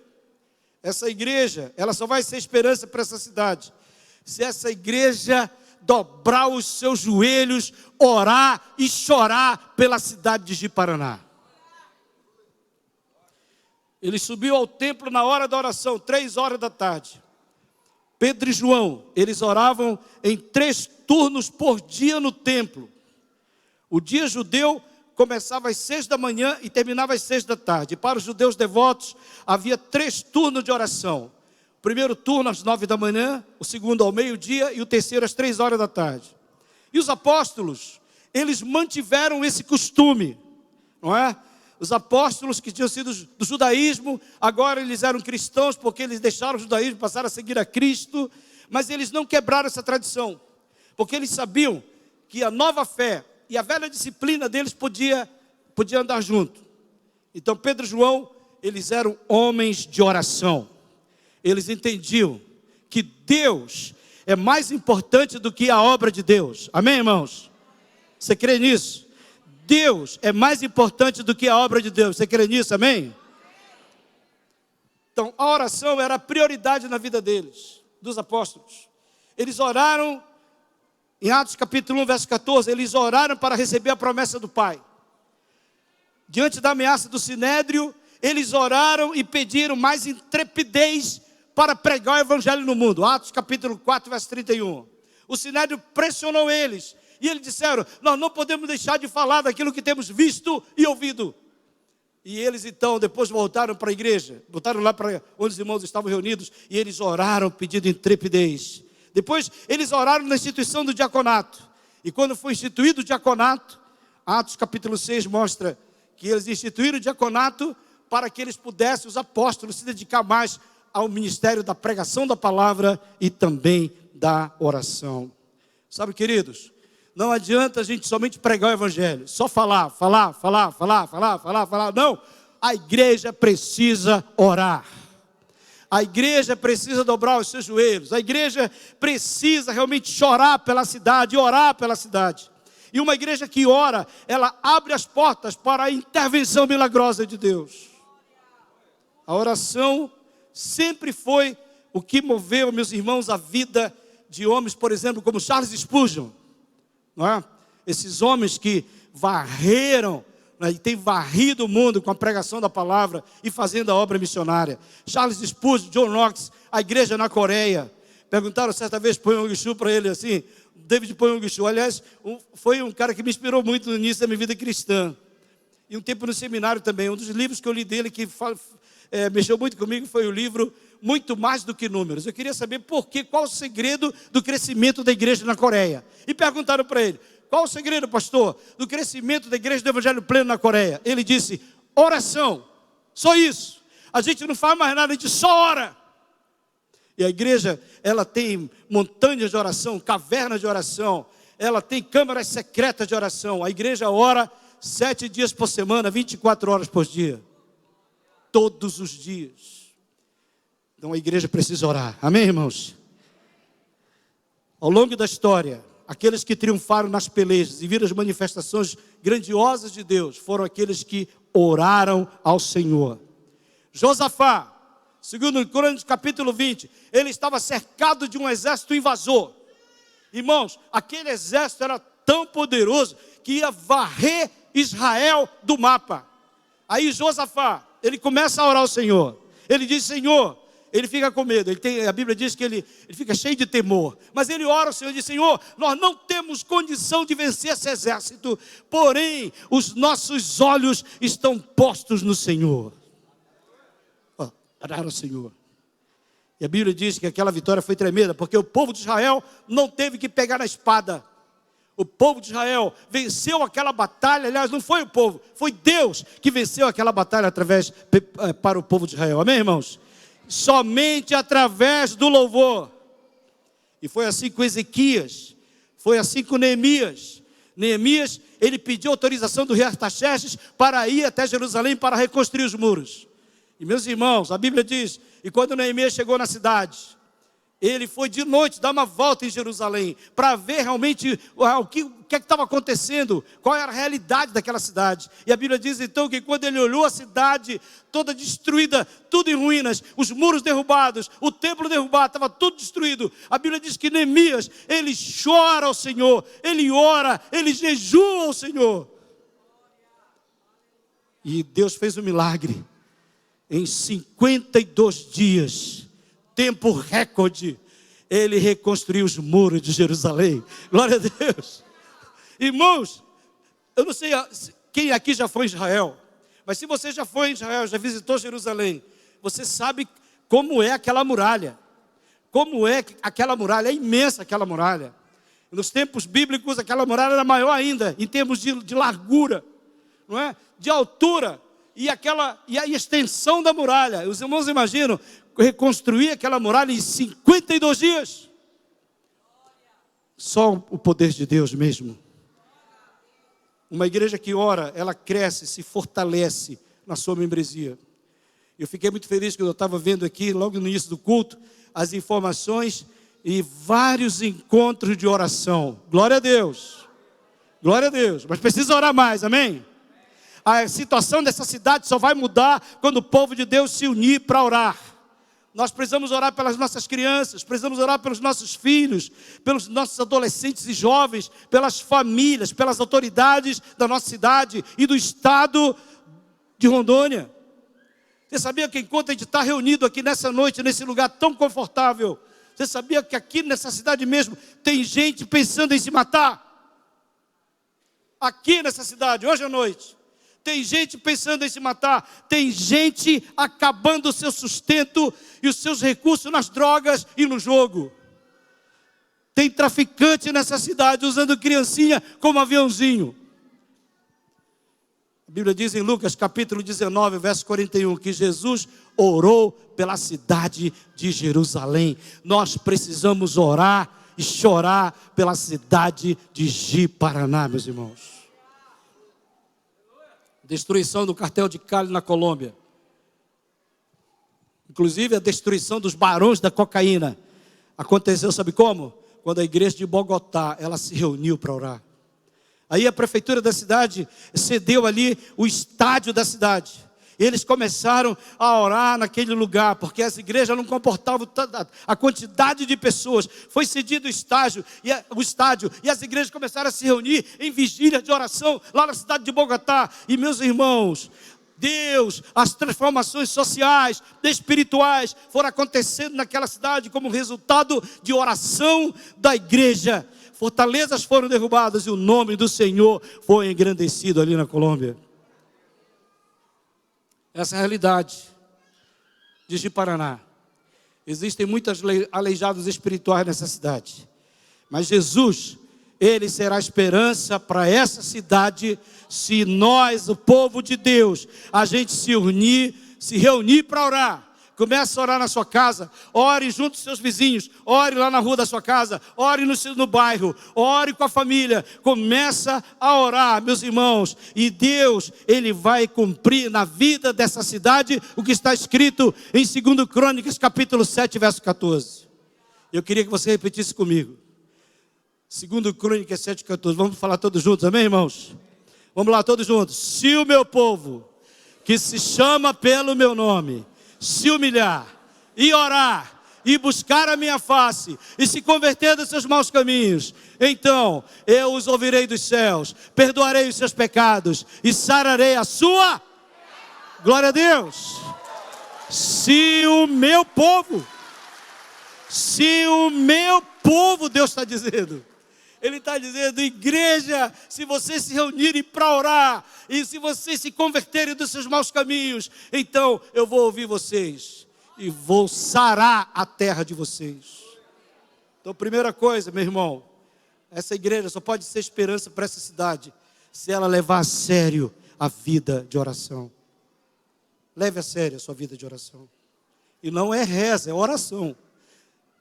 essa igreja, ela só vai ser esperança para essa cidade se essa igreja dobrar os seus joelhos, orar e chorar pela cidade de Paraná. Ele subiu ao templo na hora da oração, 3h da tarde. Pedro e João, eles oravam em 3 turnos por dia no templo. O dia judeu começava às 6 da manhã e terminava às 6 da tarde. Para os judeus devotos, havia 3 turnos de oração. O primeiro turno às 9 da manhã, o segundo ao meio-dia e o terceiro às 3 horas da tarde. E os apóstolos, eles mantiveram esse costume, não é? Os apóstolos que tinham sido do judaísmo, agora eles eram cristãos porque eles deixaram o judaísmo e passaram a seguir a Cristo, mas eles não quebraram essa tradição, porque eles sabiam que a nova fé e a velha disciplina deles podia andar junto. Então Pedro e João, eles eram homens de oração. Eles entendiam que Deus é mais importante do que a obra de Deus. Amém, irmãos? Você crê nisso? Deus é mais importante do que a obra de Deus. Você crê nisso? Amém? Então, a oração era a prioridade na vida deles, dos apóstolos. Eles oraram, em Atos capítulo 1, verso 14, eles oraram para receber a promessa do Pai. Diante da ameaça do Sinédrio, eles oraram e pediram mais intrepidez para pregar o evangelho no mundo. Atos capítulo 4, verso 31. O Sinédrio pressionou eles. E eles disseram, nós não podemos deixar de falar daquilo que temos visto e ouvido. E eles então, depois voltaram para a igreja. Voltaram lá para onde os irmãos estavam reunidos. E eles oraram pedindo intrepidez. Depois eles oraram na instituição do diaconato. E quando foi instituído o diaconato, Atos capítulo 6 mostra que eles instituíram o diaconato para que eles pudessem, os apóstolos, se dedicar mais ao ministério da pregação da palavra e também da oração. Sabe, queridos, não adianta a gente somente pregar o evangelho, só falar. Não, a igreja precisa orar. A igreja precisa dobrar os seus joelhos. A igreja precisa realmente chorar pela cidade, orar pela cidade. E uma igreja que ora, ela abre as portas para a intervenção milagrosa de Deus. A oração sempre foi o que moveu, meus irmãos, a vida de homens, por exemplo, como Charles Spurgeon, não é? Esses homens que varreram, né, e têm varrido o mundo com a pregação da palavra e fazendo a obra missionária. Charles Spurgeon, John Knox, a igreja na Coreia. Perguntaram certa vez para o Yong-Shu para ele assim, David Yong-Shu, aliás, foi um cara que me inspirou muito no início da minha vida cristã. E um tempo no seminário também, um dos livros que eu li dele que mexeu muito comigo foi o livro Muito Mais do que Números. Eu queria saber qual o segredo do crescimento da igreja na Coreia. E perguntaram para ele, qual o segredo, pastor, do crescimento da igreja do Evangelho Pleno na Coreia? Ele disse, oração, só isso. A gente não faz mais nada, a gente só ora. E a igreja, ela tem montanhas de oração, cavernas de oração, ela tem câmaras secretas de oração. A igreja ora 7 dias por semana, 24 horas por dia. Todos os dias. Então a igreja precisa orar. Amém, irmãos? Ao longo da história, aqueles que triunfaram nas pelejas e viram as manifestações grandiosas de Deus, foram aqueles que oraram ao Senhor. Josafá, segundo Crônicas capítulo 20, ele estava cercado de um exército invasor. Irmãos, aquele exército era tão poderoso que ia varrer Israel do mapa. Aí Josafá, ele começa a orar ao Senhor. Ele diz, Senhor, ele fica com medo. A Bíblia diz que ele fica cheio de temor. Mas ele ora ao Senhor e diz, Senhor, nós não temos condição de vencer esse exército. Porém, os nossos olhos estão postos no Senhor. Orar ao Senhor. E a Bíblia diz que aquela vitória foi tremenda, porque o povo de Israel não teve que pegar na espada. O povo de Israel venceu aquela batalha. Aliás, não foi o povo, foi Deus que venceu aquela batalha para o povo de Israel. Amém, irmãos? Somente através do louvor. E foi assim com Ezequias, foi assim com Neemias. Neemias, ele pediu autorização do rei Artaxerxes para ir até Jerusalém para reconstruir os muros. E meus irmãos, a Bíblia diz, e quando Neemias chegou na cidade, ele foi de noite dar uma volta em Jerusalém, para ver realmente o que estava acontecendo, qual era a realidade daquela cidade. E a Bíblia diz então que quando ele olhou a cidade toda destruída, tudo em ruínas, os muros derrubados, o templo derrubado, estava tudo destruído. A Bíblia diz que Neemias, ele chora ao Senhor, ele ora, ele jejua ao Senhor. E Deus fez um milagre. Em 52 dias, tempo recorde, ele reconstruiu os muros de Jerusalém. Glória a Deus. Irmãos, eu não sei quem aqui já foi em Israel, mas se você já foi em Israel, já visitou Jerusalém, você sabe como é aquela muralha. Como é aquela muralha, é imensa aquela muralha. Nos tempos bíblicos, aquela muralha era maior ainda, em termos de largura, não é? De altura, e a extensão da muralha. Os irmãos imaginam reconstruir aquela muralha em 52 dias? Só o poder de Deus mesmo. Uma igreja que ora, ela cresce, se fortalece na sua membresia. Eu fiquei muito feliz quando eu estava vendo aqui, logo no início do culto, as informações e vários encontros de oração. Glória a Deus. Glória a Deus. Mas precisa orar mais, amém? A situação dessa cidade só vai mudar quando o povo de Deus se unir para orar. Nós precisamos orar pelas nossas crianças, precisamos orar pelos nossos filhos, pelos nossos adolescentes e jovens, pelas famílias, pelas autoridades da nossa cidade e do estado de Rondônia. Você sabia que enquanto a gente está reunido aqui nessa noite, nesse lugar tão confortável, você sabia que aqui nessa cidade mesmo tem gente pensando em se matar? Aqui nessa cidade, hoje à noite, tem gente pensando em se matar, tem gente acabando o seu sustento e os seus recursos nas drogas e no jogo. Tem traficante nessa cidade usando criancinha como aviãozinho. A Bíblia diz em Lucas capítulo 19, verso 41, que Jesus orou pela cidade de Jerusalém. Nós precisamos orar e chorar pela cidade de Ji-Paraná, meus irmãos. Destruição do cartel de Cali na Colômbia. Inclusive a destruição dos barões da cocaína. Aconteceu, sabe como? Quando a igreja de Bogotá, ela se reuniu para orar. Aí a prefeitura da cidade cedeu ali o estádio da cidade. Eles começaram a orar naquele lugar, porque as igrejas não comportavam a quantidade de pessoas. Foi cedido o estádio e as igrejas começaram a se reunir em vigília de oração lá na cidade de Bogotá. E meus irmãos, Deus, as transformações sociais, espirituais foram acontecendo naquela cidade como resultado de oração da igreja. Fortalezas foram derrubadas e o nome do Senhor foi engrandecido ali na Colômbia. Essa é a realidade de Ji-Paraná. Existem muitos aleijados espirituais nessa cidade. Mas Jesus, Ele será a esperança para essa cidade, se nós, o povo de Deus, a gente se reunir para orar. Comece a orar na sua casa, ore junto com seus vizinhos, ore lá na rua da sua casa, ore no bairro, ore com a família. Começa a orar, meus irmãos, e Deus, Ele vai cumprir na vida dessa cidade o que está escrito em 2 Crônicas, capítulo 7, verso 14. Eu queria que você repetisse comigo. 2 Crônicas 7, 14. Vamos falar todos juntos, amém, irmãos? Vamos lá, todos juntos. Se o meu povo, que se chama pelo meu nome, se humilhar e orar e buscar a minha face e se converter dos seus maus caminhos, então eu os ouvirei dos céus, perdoarei os seus pecados e sararei a sua glória a Deus. Se o meu povo, Deus está dizendo, Ele está dizendo, igreja, se vocês se reunirem para orar, e se vocês se converterem dos seus maus caminhos, então eu vou ouvir vocês, e vou sarar a terra de vocês. Então, primeira coisa, meu irmão, essa igreja só pode ser esperança para essa cidade, se ela levar a sério a vida de oração. Leve a sério a sua vida de oração. E não é reza, é oração.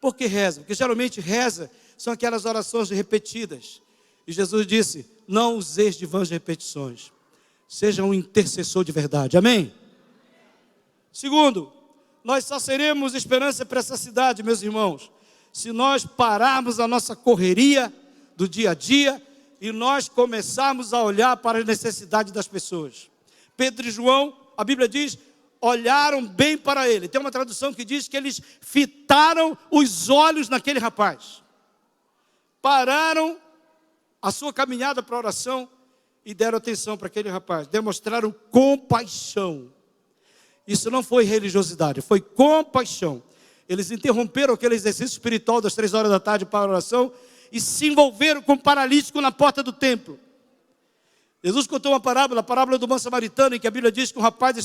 Por que reza? Porque geralmente reza são aquelas orações repetidas. E Jesus disse, não useis de vãs repetições. Seja um intercessor de verdade. Amém? Segundo, nós só seremos esperança para essa cidade, meus irmãos, se nós pararmos a nossa correria do dia a dia e nós começarmos a olhar para as necessidades das pessoas. Pedro e João, a Bíblia diz, olharam bem para ele. Tem uma tradução que diz que eles fitaram os olhos naquele rapaz. Pararam a sua caminhada para a oração e deram atenção para aquele rapaz. Demonstraram compaixão. Isso não foi religiosidade, foi compaixão. Eles interromperam aquele exercício espiritual das 3 horas da tarde para a oração e se envolveram com o paralítico na porta do templo. Jesus contou uma parábola, a parábola do bom samaritano, em que a Bíblia diz que um rapaz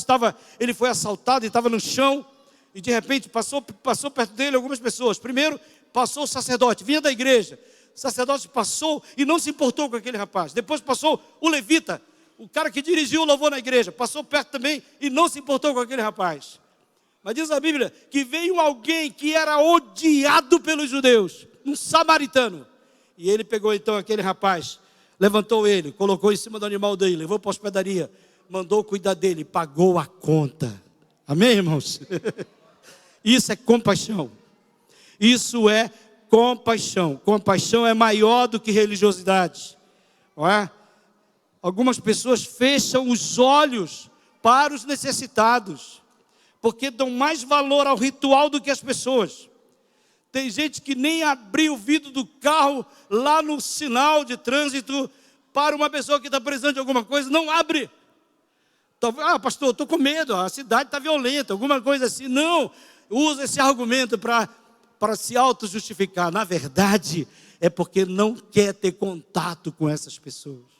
ele foi assaltado e estava no chão, e de repente passou perto dele algumas pessoas. Primeiro passou o sacerdote, vinha da igreja. O sacerdote passou e não se importou com aquele rapaz. Depois passou o levita, o cara que dirigiu o louvor na igreja, passou perto também e não se importou com aquele rapaz. Mas diz a Bíblia que veio alguém que era odiado pelos judeus, um samaritano. E ele pegou então aquele rapaz, levantou ele, colocou em cima do animal dele, levou para a hospedaria, mandou cuidar dele, pagou a conta. Amém, irmãos? Isso é compaixão. Isso é compaixão. Compaixão é maior do que religiosidade. Não é? Algumas pessoas fecham os olhos para os necessitados, porque dão mais valor ao ritual do que as pessoas. Tem gente que nem abriu o vidro do carro lá no sinal de trânsito para uma pessoa que está precisando de alguma coisa, não abre. Pastor, eu estou com medo, a cidade está violenta, alguma coisa assim. Não, usa esse argumento para se auto-justificar. Na verdade, é porque não quer ter contato com essas pessoas.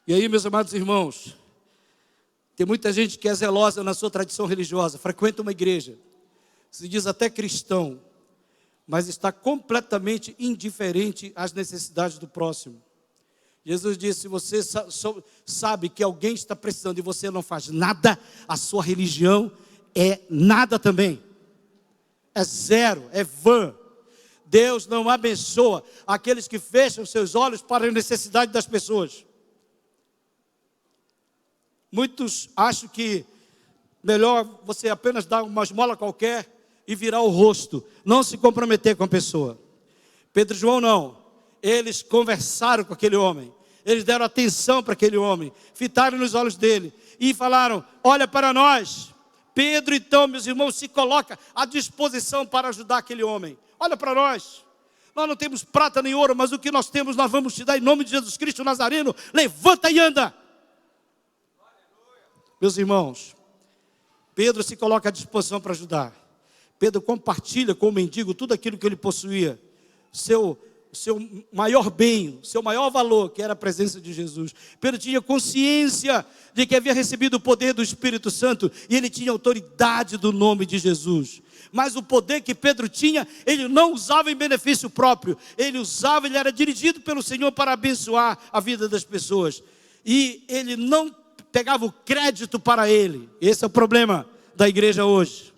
E aí, meus amados irmãos, tem muita gente que é zelosa na sua tradição religiosa, frequenta uma igreja, se diz até cristão, mas está completamente indiferente às necessidades do próximo. Jesus disse: se você sabe que alguém está precisando e você não faz nada, a sua religião é nada também. É zero, é vã. Deus não abençoa aqueles que fecham seus olhos para a necessidade das pessoas. Muitos acham que melhor você apenas dar uma esmola qualquer e virar o rosto, não se comprometer com a pessoa. Pedro e João não. Eles conversaram com aquele homem, eles deram atenção para aquele homem, fitaram nos olhos dele e falaram: olha para nós. Pedro então, meus irmãos, se coloca à disposição para ajudar aquele homem. Olha para nós, nós não temos prata nem ouro, mas o que nós temos nós vamos te dar em nome de Jesus Cristo Nazareno. Levanta e anda. Meus irmãos, Pedro se coloca à disposição para ajudar. Pedro compartilha com o mendigo tudo aquilo que ele possuía, seu maior bem, seu maior valor, que era a presença de Jesus. Pedro tinha consciência de que havia recebido o poder do Espírito Santo e ele tinha autoridade do nome de Jesus. Mas o poder que Pedro tinha, ele não usava em benefício próprio, ele era dirigido pelo Senhor para abençoar a vida das pessoas. E ele não pegava o crédito para ele. Esse é o problema da igreja hoje.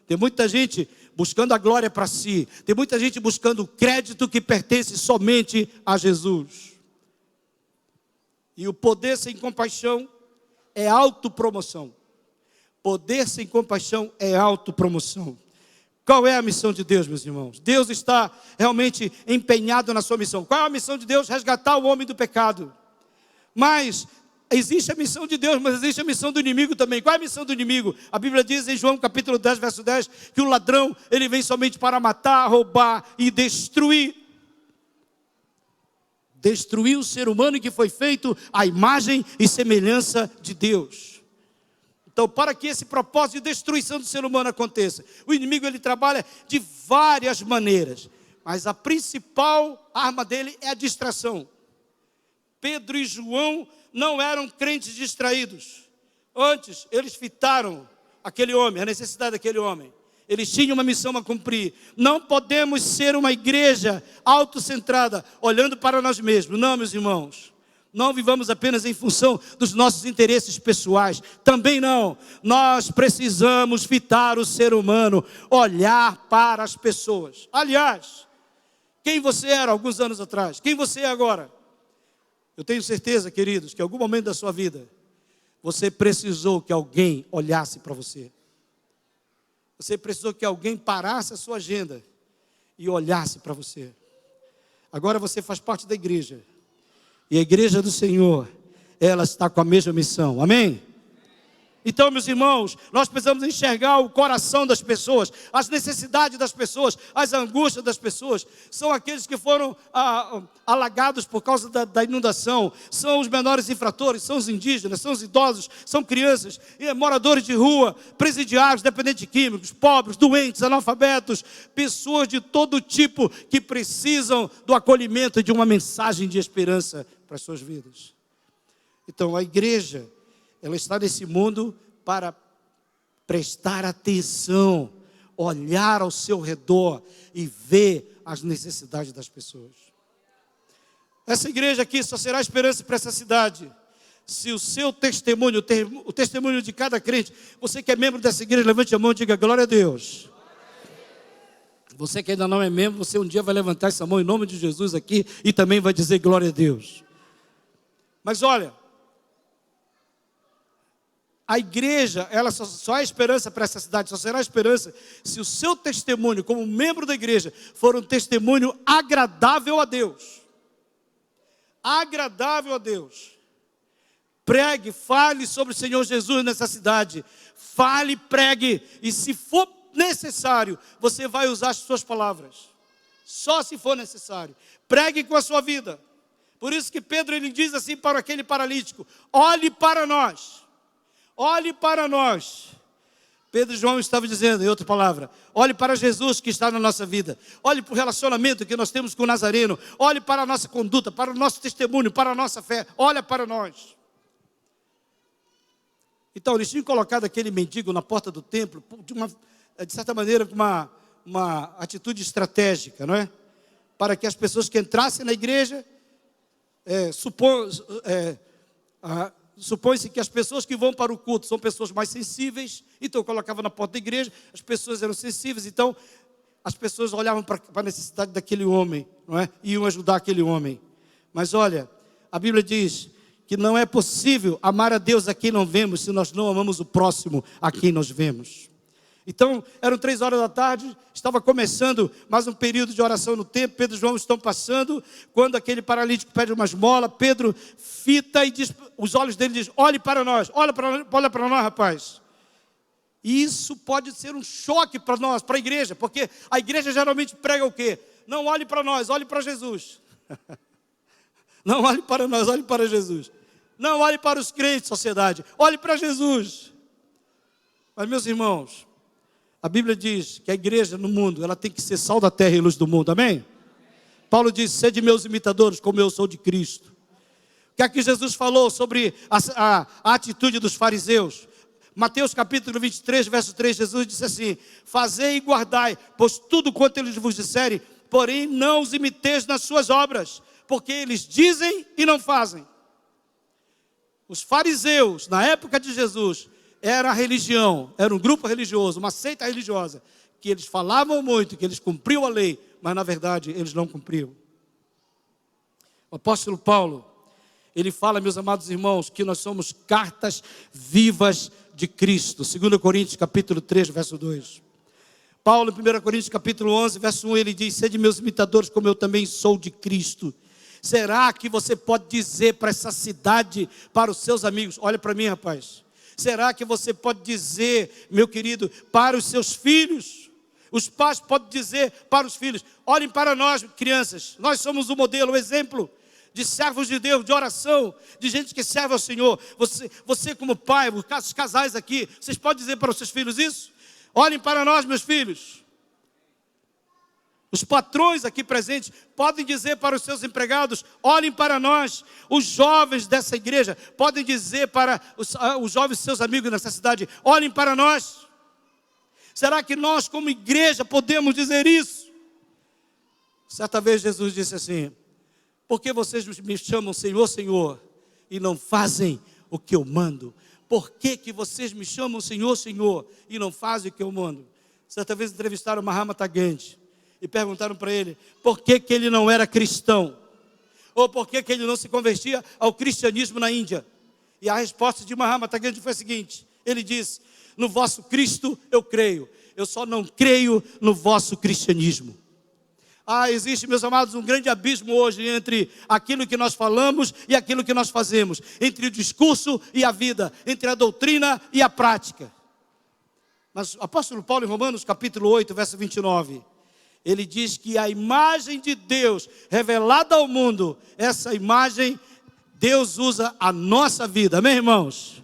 Tem muita gente buscando a glória para si. Tem muita gente buscando o crédito que pertence somente a Jesus. E o poder sem compaixão é autopromoção. Poder sem compaixão é autopromoção. Qual é a missão de Deus, meus irmãos? Deus está realmente empenhado na sua missão. Qual é a missão de Deus? Resgatar o homem do pecado. Mas existe a missão de Deus, mas existe a missão do inimigo também. Qual é a missão do inimigo? A Bíblia diz em João capítulo 10, verso 10, que o ladrão, ele vem somente para matar, roubar e destruir. Destruir o ser humano que foi feito à imagem e semelhança de Deus. Então, para que esse propósito de destruição do ser humano aconteça, o inimigo ele trabalha de várias maneiras, mas a principal arma dele é a distração. Pedro e João não eram crentes distraídos. Antes, eles fitaram aquele homem, a necessidade daquele homem. Eles tinham uma missão a cumprir. Não podemos ser uma igreja autocentrada, olhando para nós mesmos. Não, meus irmãos. Não vivamos apenas em função dos nossos interesses pessoais. Também não. Nós precisamos fitar o ser humano, olhar para as pessoas. Aliás, quem você era alguns anos atrás? Quem você é agora? Eu tenho certeza, queridos, que em algum momento da sua vida, você precisou que alguém olhasse para você. Você precisou que alguém parasse a sua agenda e olhasse para você. Agora você faz parte da igreja. E a igreja do Senhor, ela está com a mesma missão. Amém? Então, meus irmãos, nós precisamos enxergar o coração das pessoas, as necessidades das pessoas, as angústias das pessoas. São aqueles que foram alagados por causa da inundação, são os menores infratores, são os indígenas, são os idosos, são crianças, moradores de rua, presidiários, dependentes químicos, pobres, doentes, analfabetos, pessoas de todo tipo que precisam do acolhimento de uma mensagem de esperança para as suas vidas. Então, a igreja, ela está nesse mundo para prestar atenção, olhar ao seu redor e ver as necessidades das pessoas. Essa igreja aqui só será esperança para essa cidade se o seu testemunho, o testemunho de cada crente, você que é membro dessa igreja, levante a mão e diga glória a Deus. Você que ainda não é membro, você um dia vai levantar essa mão em nome de Jesus aqui e também vai dizer glória a Deus. Mas olha, a igreja, ela só é esperança para essa cidade, só será esperança se o seu testemunho como membro da igreja for um testemunho agradável a Deus. Agradável a Deus. Pregue, fale sobre o Senhor Jesus nessa cidade. Fale, pregue, e se for necessário, você vai usar as suas palavras. Só se for necessário. Pregue com a sua vida. Por isso que Pedro ele diz assim para aquele paralítico: olhe para nós. Olhe para nós. Pedro e João estavam dizendo, em outra palavra, olhe para Jesus que está na nossa vida. Olhe para o relacionamento que nós temos com o Nazareno. Olhe para a nossa conduta, para o nosso testemunho, para a nossa fé. Olha para nós. Então, eles tinham colocado aquele mendigo na porta do templo, de certa maneira, com uma atitude estratégica, não é? Para que as pessoas que entrassem na igreja, supõe-se que as pessoas que vão para o culto são pessoas mais sensíveis, então colocava na porta da igreja, as pessoas eram sensíveis, então as pessoas olhavam para a necessidade daquele homem, não é? E iam ajudar aquele homem. Mas olha, a Bíblia diz que não é possível amar a Deus a quem não vemos, se nós não amamos o próximo a quem nós vemos. Então, eram 3 horas da tarde, estava começando mais um período de oração no templo, Pedro e João estão passando, quando aquele paralítico pede uma esmola, Pedro fita e diz, os olhos dele dizem, olhe para nós, olha para nós, rapaz. E isso pode ser um choque para nós, para a igreja, porque a igreja geralmente prega o quê? Não olhe para nós, olhe para Jesus. Não olhe para nós, olhe para Jesus. Não olhe para os crentes, sociedade, olhe para Jesus. Mas meus irmãos, a Bíblia diz que a igreja no mundo, ela tem que ser sal da terra e luz do mundo, amém? Paulo diz, sede meus imitadores, como eu sou de Cristo. O que é que Jesus falou sobre a atitude dos fariseus? Mateus capítulo 23, verso 3, Jesus disse assim, fazei e guardai, pois tudo quanto eles vos disserem, porém não os imiteis nas suas obras, porque eles dizem e não fazem. Os fariseus, na época de Jesus, era a religião, era um grupo religioso, uma seita religiosa, que eles falavam muito, que eles cumpriam a lei, mas na verdade eles não cumpriam. O apóstolo Paulo, ele fala, meus amados irmãos, que nós somos cartas vivas de Cristo. 2 Coríntios capítulo 3, verso 2. Paulo, em 1 Coríntios capítulo 11, verso 1, ele diz, sede meus imitadores, como eu também sou de Cristo. Será que você pode dizer para essa cidade, para os seus amigos, olha para mim, rapaz. Será que você pode dizer, meu querido, para os seus filhos? Os pais podem dizer para os filhos, olhem para nós, crianças, nós somos o modelo, o exemplo de servos de Deus, de oração, de gente que serve ao Senhor. Você como pai, os casais aqui, vocês podem dizer para os seus filhos isso? Olhem para nós, meus filhos. Os patrões aqui presentes podem dizer para os seus empregados, olhem para nós. Os jovens dessa igreja podem dizer para os jovens seus amigos nessa cidade, olhem para nós. Será que nós como igreja podemos dizer isso? Certa vez Jesus disse assim, por que vocês me chamam Senhor, Senhor, e não fazem o que eu mando? Por que vocês me chamam Senhor, Senhor, e não fazem o que eu mando? Certa vez entrevistaram Mahatma Gandhi e perguntaram para ele, por que ele não era cristão? Ou por que ele não se convertia ao cristianismo na Índia? E a resposta de Mahatma Gandhi foi a seguinte, ele disse, no vosso Cristo eu creio, eu só não creio no vosso cristianismo. Existe, meus amados, um grande abismo hoje entre aquilo que nós falamos e aquilo que nós fazemos, entre o discurso e a vida, entre a doutrina e a prática. Mas o apóstolo Paulo, em Romanos capítulo 8, verso 29, ele diz que a imagem de Deus revelada ao mundo, essa imagem, Deus usa a nossa vida, amém, irmãos?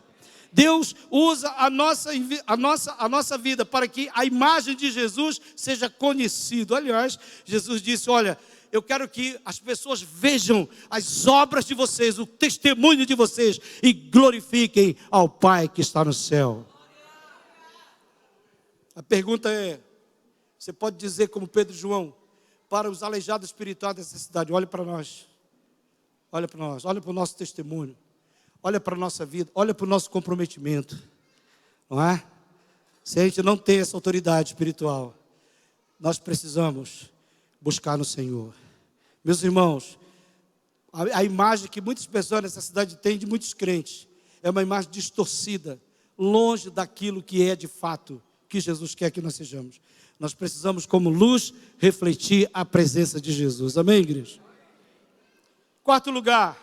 Deus usa a nossa vida para que a imagem de Jesus seja conhecida. Aliás, Jesus disse, olha, eu quero que as pessoas vejam as obras de vocês, o testemunho de vocês e glorifiquem ao Pai que está no céu. A pergunta é, você pode dizer como Pedro e João, para os aleijados espirituais dessa cidade, olha para nós, olha para nós, olha para o nosso testemunho, olha para a nossa vida, olha para o nosso comprometimento, não é? Se a gente não tem essa autoridade espiritual, nós precisamos buscar no Senhor. Meus irmãos, a imagem que muitas pessoas nessa cidade têm de muitos crentes é uma imagem distorcida, longe daquilo que é de fato que Jesus quer que nós sejamos. Nós precisamos, como luz, refletir a presença de Jesus. Amém, igreja? Quarto lugar,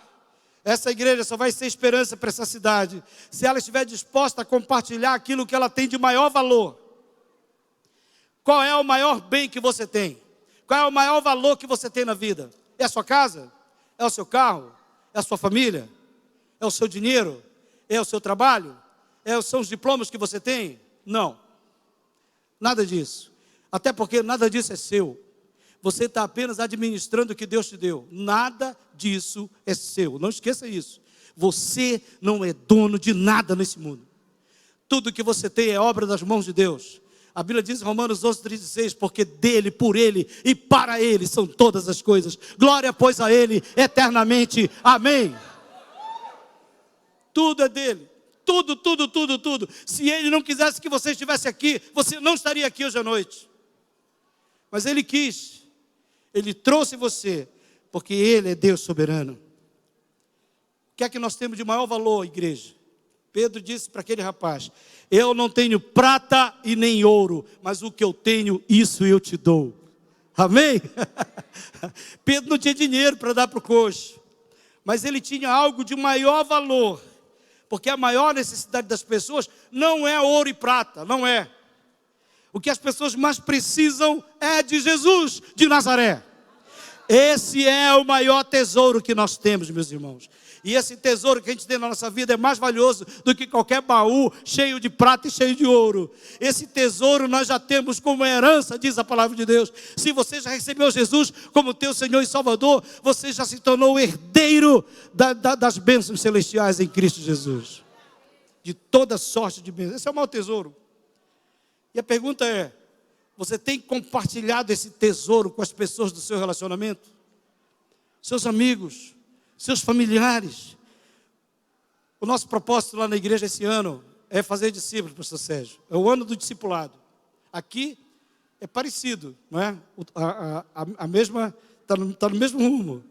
essa igreja só vai ser esperança para essa cidade se ela estiver disposta a compartilhar aquilo que ela tem de maior valor. Qual é o maior bem que você tem? Qual é o maior valor que você tem na vida? É a sua casa? É o seu carro? É a sua família? É o seu dinheiro? É o seu trabalho? São os diplomas que você tem? Não. Nada disso. Até porque nada disso é seu. Você está apenas administrando o que Deus te deu. Nada disso é seu. Não esqueça isso. Você não é dono de nada nesse mundo. Tudo que você tem é obra das mãos de Deus. A Bíblia diz em Romanos 11:36, porque dele, por ele e para ele são todas as coisas. Glória, pois, a ele eternamente. Amém. Tudo é dele. Tudo, tudo, tudo, tudo. Se ele não quisesse que você estivesse aqui, você não estaria aqui hoje à noite. Mas ele quis. Ele trouxe você, porque ele é Deus soberano. O que é que nós temos de maior valor, igreja? Pedro disse para aquele rapaz, eu não tenho prata e nem ouro, mas o que eu tenho, isso eu te dou. Amém? Pedro não tinha dinheiro para dar para o coxo, mas ele tinha algo de maior valor, porque a maior necessidade das pessoas não é ouro e prata, não é. O que as pessoas mais precisam é de Jesus de Nazaré. Esse é o maior tesouro que nós temos, meus irmãos. E esse tesouro que a gente tem na nossa vida é mais valioso do que qualquer baú cheio de prata e cheio de ouro. Esse tesouro nós já temos como herança, diz a palavra de Deus. Se você já recebeu Jesus como teu Senhor e Salvador, você já se tornou herdeiro das bênçãos celestiais em Cristo Jesus. De toda sorte de bênçãos. Esse é o maior tesouro. E a pergunta é, você tem compartilhado esse tesouro com as pessoas do seu relacionamento? Seus amigos, seus familiares. O nosso propósito lá na igreja esse ano é fazer discípulos, pastor Sérgio. É o ano do discipulado. Aqui é parecido, não é? A mesma, está no mesmo rumo.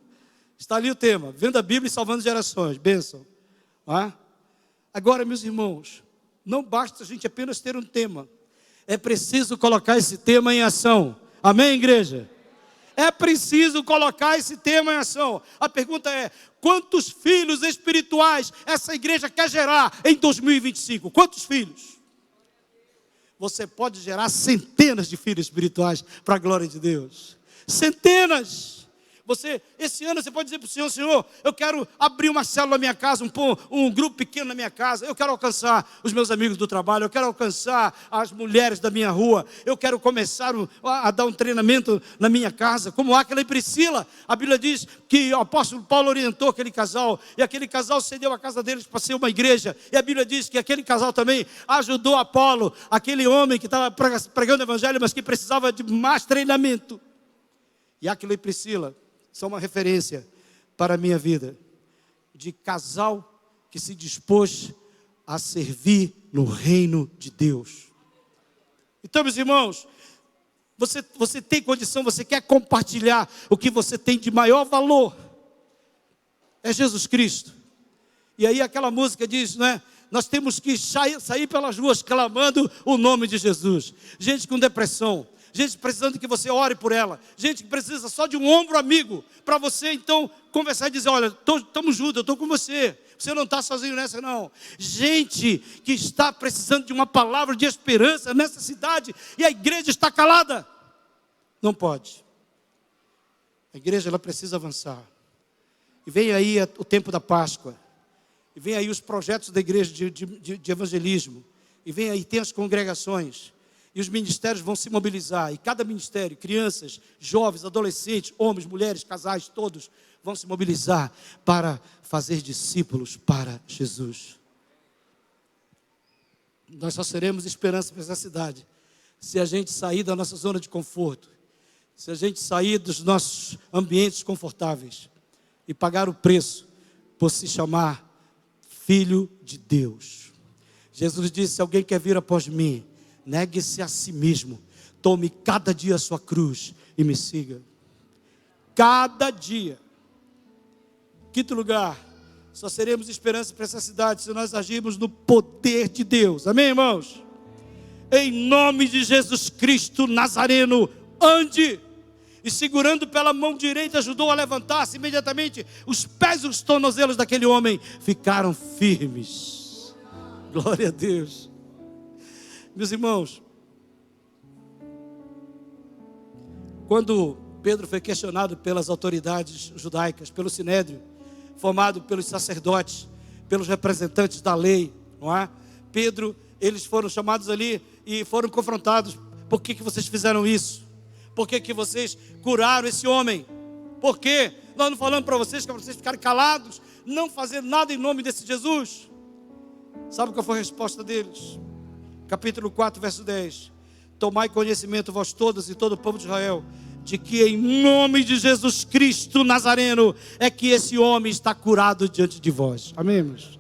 Está ali o tema, vendo a Bíblia e salvando gerações, bênção. Não é? Agora, meus irmãos, não basta a gente apenas ter um tema. É preciso colocar esse tema em ação. Amém, igreja? É preciso colocar esse tema em ação. A pergunta é, quantos filhos espirituais essa igreja quer gerar em 2025? Quantos filhos? Você pode gerar centenas de filhos espirituais para a glória de Deus. Centenas. Esse ano você pode dizer para o Senhor, Senhor, eu quero abrir uma célula na minha casa, um grupo pequeno na minha casa, eu quero alcançar os meus amigos do trabalho, eu quero alcançar as mulheres da minha rua, eu quero começar a dar um treinamento na minha casa, como Áquila e Priscila. A Bíblia diz que o apóstolo Paulo orientou aquele casal, e aquele casal cedeu a casa deles para ser uma igreja, e a Bíblia diz que aquele casal também ajudou Apolo, aquele homem que estava pregando o evangelho, mas que precisava de mais treinamento. E Áquila e Priscila são uma referência para a minha vida, de casal que se dispôs a servir no reino de Deus. Então, meus irmãos, você tem condição, você quer compartilhar o que você tem de maior valor, é Jesus Cristo. E aí aquela música diz, né? Nós temos que sair pelas ruas clamando o nome de Jesus. Gente com depressão, gente precisando que você ore por ela, gente que precisa só de um ombro amigo, para você então conversar e dizer, olha, estamos juntos, eu estou com você não está sozinho nessa não. Gente que está precisando de uma palavra de esperança nessa cidade, e a igreja está calada. Não pode. A igreja ela precisa avançar. E vem aí o tempo da Páscoa, e vem aí os projetos da igreja de evangelismo, e vem aí, tem as congregações, e os ministérios vão se mobilizar, e cada ministério, crianças, jovens, adolescentes, homens, mulheres, casais, todos vão se mobilizar para fazer discípulos para Jesus. Nós só seremos esperança para essa cidade se a gente sair da nossa zona de conforto, se a gente sair dos nossos ambientes confortáveis e pagar o preço por se chamar filho de Deus. Jesus disse: se alguém quer vir após mim, negue-se a si mesmo, tome cada dia a sua cruz e me siga. Cada dia. Quinto lugar, só seremos esperança para essa cidade se nós agirmos no poder de Deus. Amém, irmãos? Em nome de Jesus Cristo Nazareno, ande. E segurando pela mão direita, ajudou a levantar-se. Imediatamente os pés e os tornozelos daquele homem ficaram firmes. Glória a Deus. Meus irmãos, quando Pedro foi questionado pelas autoridades judaicas, pelo sinédrio, formado pelos sacerdotes, pelos representantes da lei, não é? Pedro, eles foram chamados ali e foram confrontados. Por que vocês fizeram isso? Por que vocês curaram esse homem? Por quê? Nós não falamos para vocês que vocês ficarem calados, não fazer nada em nome desse Jesus. Sabe qual foi a resposta deles? Capítulo 4, verso 10. Tomai conhecimento vós todos e todo o povo de Israel, de que em nome de Jesus Cristo Nazareno é que esse homem está curado diante de vós. Amém, irmãos?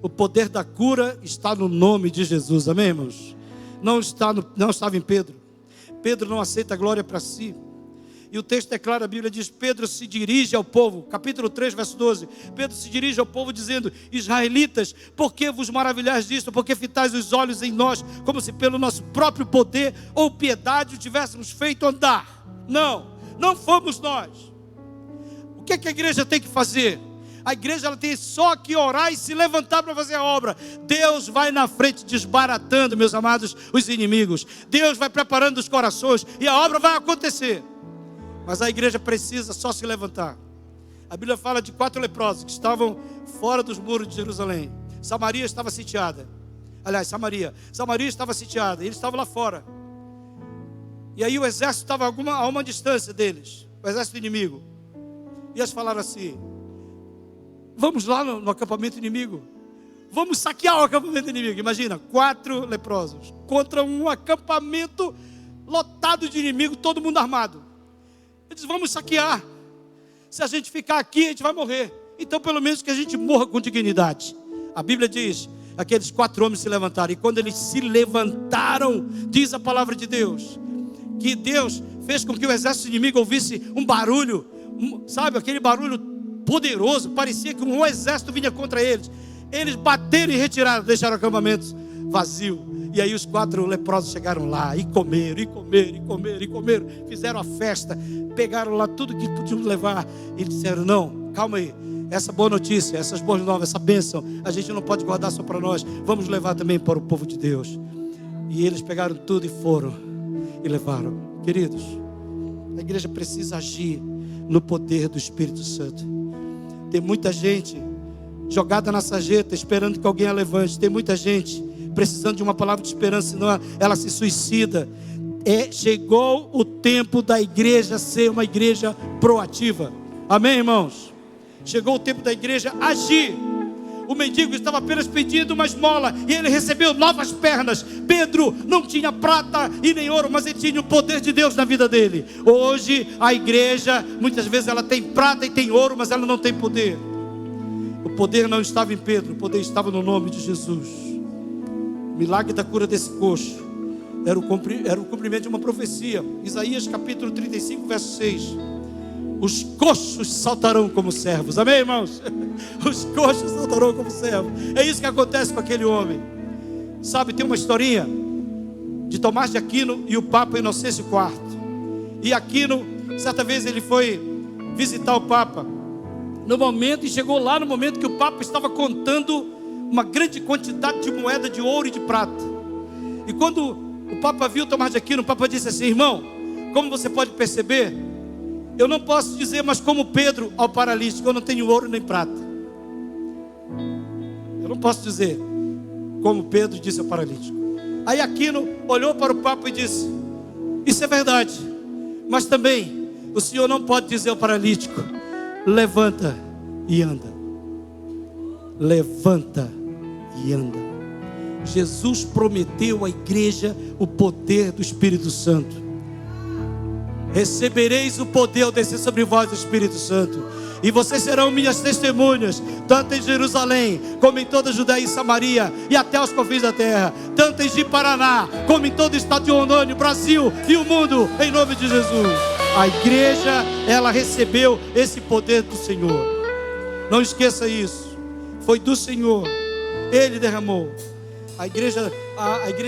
O poder da cura está no nome de Jesus. Amém, irmãos? Não estava em Pedro. Pedro não aceita a glória para si. E o texto é claro, a Bíblia diz: Pedro se dirige ao povo, capítulo 3, verso 12. Pedro se dirige ao povo dizendo: israelitas, por que vos maravilhais disto? Por que fitais os olhos em nós, como se pelo nosso próprio poder ou piedade o tivéssemos feito andar? Não fomos nós. O que a igreja tem que fazer? A igreja ela tem só que orar e se levantar para fazer a obra. Deus vai na frente desbaratando, meus amados, os inimigos. Deus vai preparando os corações e a obra vai acontecer. Mas a igreja precisa só se levantar. A Bíblia fala de 4 leprosos que estavam fora dos muros de Jerusalém. Samaria estava sitiada. Aliás, Samaria estava sitiada. Eles estavam lá fora. E aí o exército estava a uma distância deles, o exército inimigo. E eles falaram assim: vamos lá no acampamento inimigo. Vamos saquear o acampamento inimigo. Imagina, 4 leprosos contra um acampamento lotado de inimigo, todo mundo armado. Eles dizem: vamos saquear. Se a gente ficar aqui, a gente vai morrer. Então pelo menos que a gente morra com dignidade. A Bíblia diz: aqueles 4 homens se levantaram. E quando eles se levantaram, diz a palavra de Deus, que Deus fez com que o exército inimigo ouvisse um barulho, sabe, aquele barulho poderoso, parecia que um exército vinha contra eles. Eles bateram e retiraram, deixaram o acampamento vazio. E aí os 4 leprosos chegaram lá e comeram, fizeram a festa, pegaram lá tudo que podiam levar e disseram: não, calma aí, essa boa notícia, essas boas novas, essa bênção, a gente não pode guardar só para nós, vamos levar também para o povo de Deus. E eles pegaram tudo e foram e levaram. Queridos, a igreja precisa agir no poder do Espírito Santo. Tem muita gente jogada na sarjeta, esperando que alguém a levante. Tem muita gente precisando de uma palavra de esperança, senão ela se suicida. Chegou o tempo da igreja ser uma igreja proativa. Amém, irmãos? Chegou o tempo da igreja agir. O mendigo estava apenas pedindo uma esmola e ele recebeu novas pernas. Pedro não tinha prata e nem ouro, mas ele tinha o poder de Deus na vida dele. Hoje a igreja, muitas vezes ela tem prata e tem ouro, mas ela não tem poder. O poder não estava em Pedro, o poder estava no nome de Jesus. O milagre da cura desse coxo era o cumprimento de uma profecia. Isaías capítulo 35, verso 6. Os coxos saltarão como servos. Amém, irmãos? Os coxos saltarão como servos. É isso que acontece com aquele homem. Sabe, tem uma historinha de Tomás de Aquino e o Papa Inocêncio IV. E Aquino, certa vez ele foi visitar o Papa e chegou lá no momento que o Papa estava contando uma grande quantidade de moeda de ouro e de prata. E quando o Papa viu Tomás de Aquino, o Papa disse assim: irmão, como você pode perceber, eu não posso dizer, mas como Pedro ao paralítico, eu não tenho ouro nem prata. Eu não posso dizer como Pedro disse ao paralítico. Aí Aquino olhou para o Papa e disse: isso é verdade, mas também o senhor não pode dizer ao paralítico: levanta e anda. Levanta e anda. Jesus prometeu à igreja o poder do Espírito Santo. Recebereis o poder ao descer sobre vós o Espírito Santo, e vocês serão minhas testemunhas, tanto em Jerusalém, como em toda a Judéia e Samaria, e até os confins da terra, tanto em Ji-Paraná, como em todo o estado de Rondônia, o Brasil e o mundo, em nome de Jesus. A igreja, ela recebeu esse poder do Senhor. Não esqueça isso. Foi do Senhor. Ele derramou. A igreja,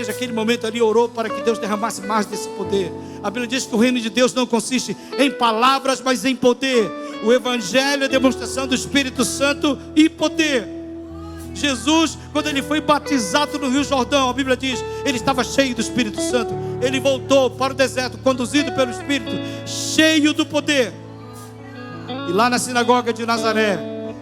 naquele momento ali, orou para que Deus derramasse mais desse poder. A Bíblia diz que o reino de Deus não consiste em palavras, mas em poder. O Evangelho é a demonstração do Espírito Santo e poder. Jesus, quando ele foi batizado no Rio Jordão, a Bíblia diz, ele estava cheio do Espírito Santo. Ele voltou para o deserto, conduzido pelo Espírito, cheio do poder. E lá na sinagoga de Nazaré,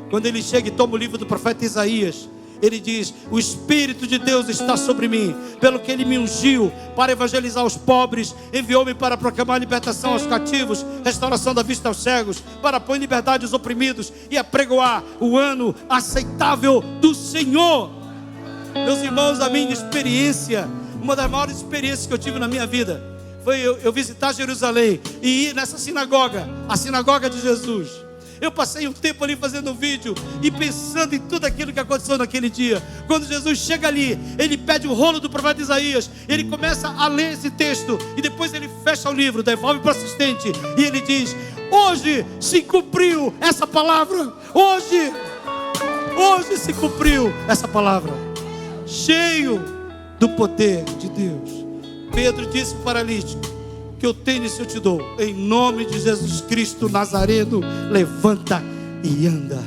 quando ele chega e toma o livro do profeta Isaías, ele diz: o Espírito de Deus está sobre mim, pelo que ele me ungiu para evangelizar os pobres, enviou-me para proclamar libertação aos cativos, restauração da vista aos cegos, para pôr em liberdade os oprimidos e apregoar o ano aceitável do Senhor. Meus irmãos, a minha experiência, uma das maiores experiências que eu tive na minha vida, foi eu visitar Jerusalém e ir nessa sinagoga, a sinagoga de Jesus. Eu passei um tempo ali fazendo um vídeo e pensando em tudo aquilo que aconteceu naquele dia. Quando Jesus chega ali, ele pede o rolo do profeta Isaías, ele começa a ler esse texto e depois ele fecha o livro, devolve para o assistente e ele diz: hoje se cumpriu essa palavra. Hoje se cumpriu essa palavra. Cheio do poder de Deus, Pedro disse para o paralítico: que eu tenho isso eu te dou, em nome de Jesus Cristo Nazareno, levanta e anda.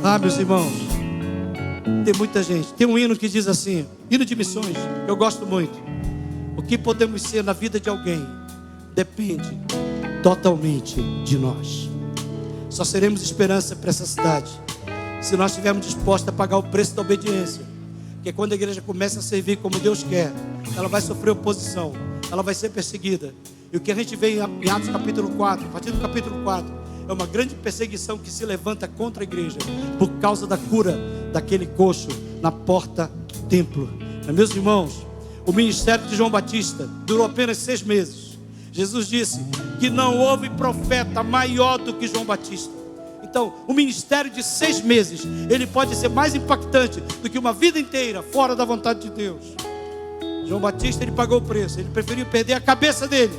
Ah, meus irmãos, tem muita gente. Tem um hino que diz assim, hino de missões, que eu gosto muito: o que podemos ser na vida de alguém depende totalmente de nós. Só seremos esperança para essa cidade se nós estivermos dispostos a pagar o preço da obediência. Porque quando a igreja começa a servir como Deus quer, ela vai sofrer oposição, ela vai ser perseguida. E o que a gente vê em Atos capítulo 4, a partir do capítulo 4, é uma grande perseguição que se levanta contra a igreja, por causa da cura daquele coxo na porta do templo. Mas, meus irmãos, o ministério de João Batista durou apenas 6 meses. Jesus disse que não houve profeta maior do que João Batista. Então, o ministério de 6 meses, ele pode ser mais impactante do que uma vida inteira fora da vontade de Deus. João Batista, ele pagou o preço. Ele preferiu perder a cabeça dele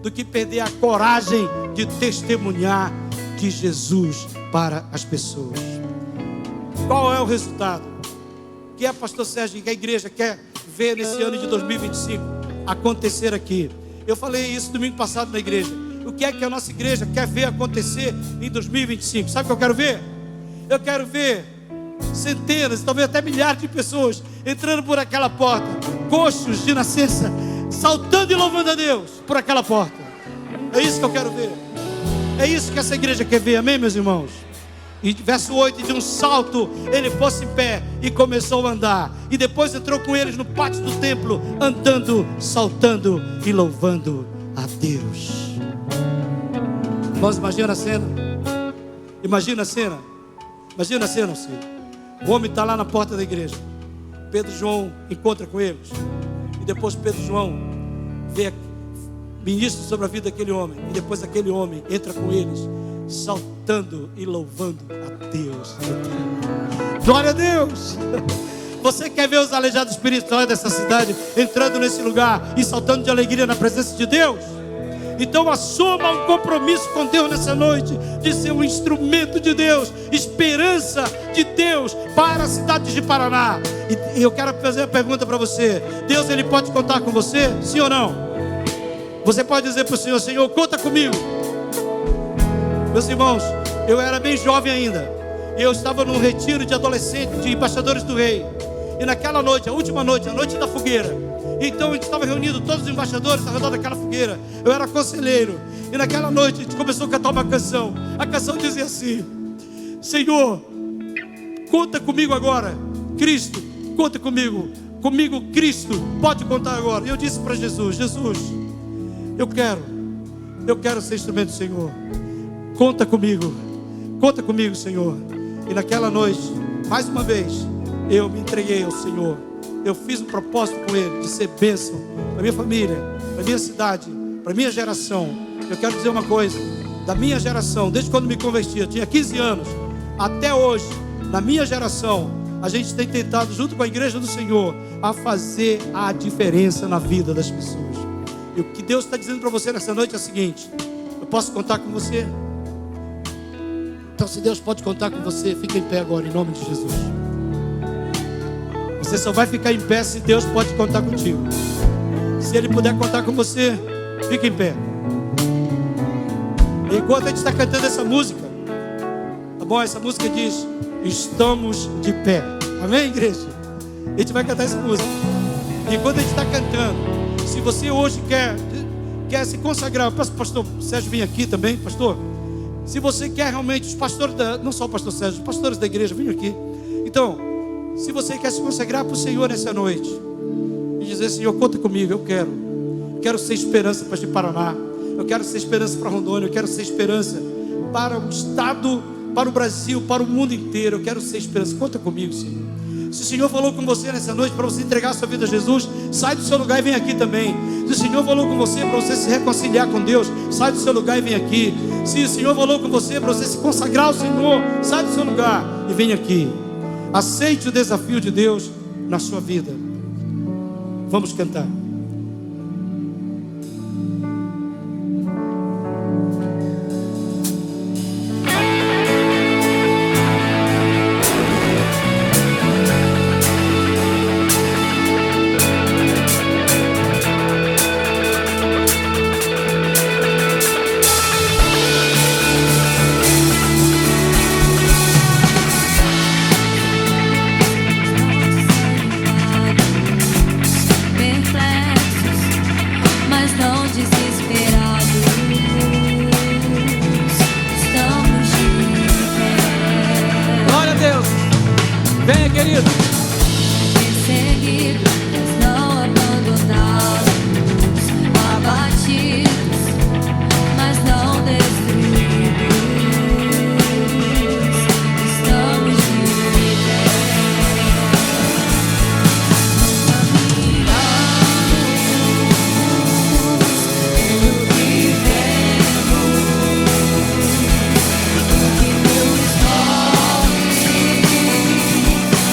do que perder a coragem de testemunhar de Jesus para as pessoas. Qual é o resultado? O que é, pastor Sérgio, que a igreja quer ver nesse ano de 2025 acontecer aqui? Eu falei isso domingo passado na igreja. O que é que a nossa igreja quer ver acontecer em 2025? Sabe o que eu quero ver? Eu quero ver centenas, talvez até milhares de pessoas entrando por aquela porta, coxos de nascença, saltando e louvando a Deus por aquela porta. É isso que eu quero ver. É isso que essa igreja quer ver, amém, meus irmãos? E verso 8, de um salto ele pôs-se em pé e começou a andar, e depois entrou com eles no pátio do templo, andando, saltando e louvando a Deus. Irmãos, imagina a cena. Imagina a cena. Imagina a cena, Senhor. O homem está lá na porta da igreja. Pedro e João encontram com eles. E depois Pedro e João ministram sobre a vida daquele homem. E depois aquele homem entra com eles, saltando e louvando a Deus. Glória a Deus. Você quer ver os aleijados espirituais dessa cidade entrando nesse lugar e saltando de alegria na presença de Deus? Então assuma um compromisso com Deus nessa noite, de ser um instrumento de Deus, esperança de Deus para a cidade de Paraná. E eu quero fazer uma pergunta para você: Deus, ele pode contar com você? Sim ou não? Você pode dizer para o Senhor: Senhor, conta comigo. Meus irmãos, eu era bem jovem ainda, e eu estava num retiro de adolescentes, de embaixadores do rei. E naquela noite, a última noite, a noite da fogueira, então a gente estava reunido, todos os embaixadores ao redor daquela fogueira. Eu era conselheiro. E naquela noite a gente começou a cantar uma canção. A canção dizia assim: Senhor, conta comigo agora. Cristo, conta comigo. Comigo, Cristo, pode contar agora. E eu disse para Jesus: Jesus, eu quero ser instrumento do Senhor. Conta comigo, Senhor. E naquela noite, mais uma vez, eu me entreguei ao Senhor. Eu fiz um propósito com Ele de ser bênção para minha família, para minha cidade, para minha geração. Eu quero dizer uma coisa: da minha geração, desde quando me converti, eu tinha 15 anos, até hoje, na minha geração, a gente tem tentado, junto com a igreja do Senhor, a fazer a diferença na vida das pessoas. E o que Deus está dizendo para você nessa noite é o seguinte: eu posso contar com você? Então, se Deus pode contar com você, fica em pé agora, em nome de Jesus. Você só vai ficar em pé se Deus pode contar contigo. Se Ele puder contar com você, fica em pé. E enquanto a gente está cantando essa música, tá bom? Essa música diz: estamos de pé. Amém, igreja? A gente vai cantar essa música. E enquanto a gente está cantando, se você hoje quer se consagrar, eu peço para o pastor Sérgio vir aqui também, pastor. Se você quer realmente, os pastores, não só o pastor Sérgio, os pastores da igreja, venham aqui. Então, se você quer se consagrar para o Senhor nessa noite e dizer: Senhor, conta comigo, eu quero ser esperança para este Paraná, eu quero ser esperança para Rondônia, eu quero ser esperança para o estado, para o Brasil, para o mundo inteiro, eu quero ser esperança. Conta comigo, Senhor. Se o Senhor falou com você nessa noite para você entregar a sua vida a Jesus, sai do seu lugar e vem aqui também. Se o Senhor falou com você para você se reconciliar com Deus, sai do seu lugar e vem aqui. Se o Senhor falou com você para você se consagrar ao Senhor, sai do seu lugar e vem aqui. Aceite o desafio de Deus na sua vida. Vamos cantar.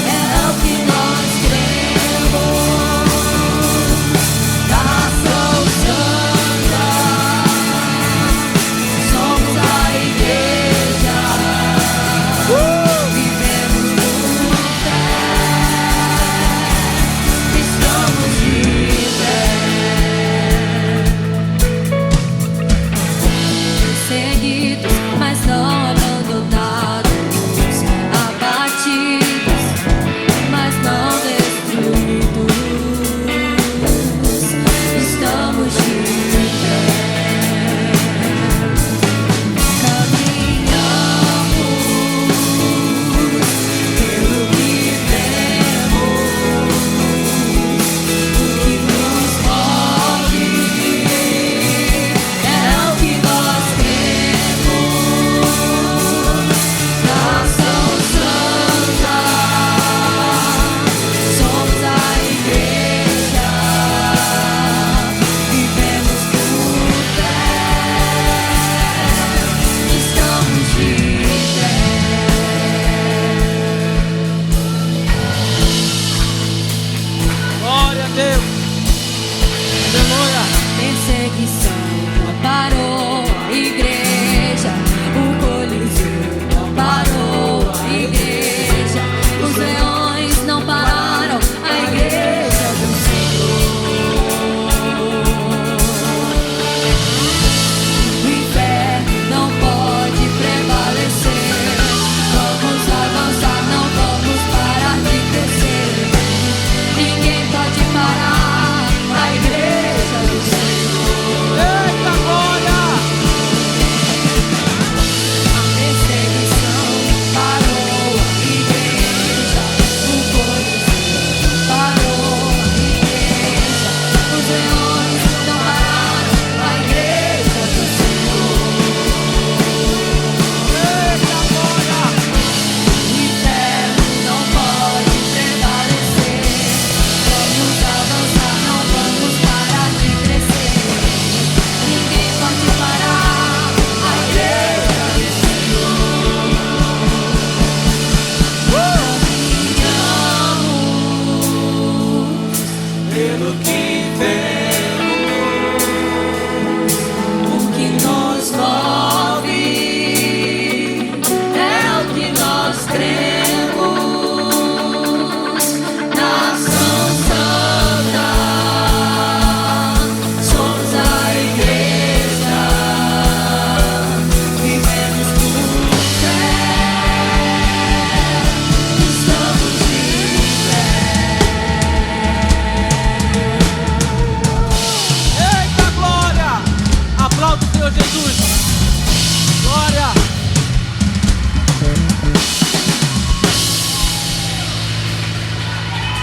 É o que nós cremos.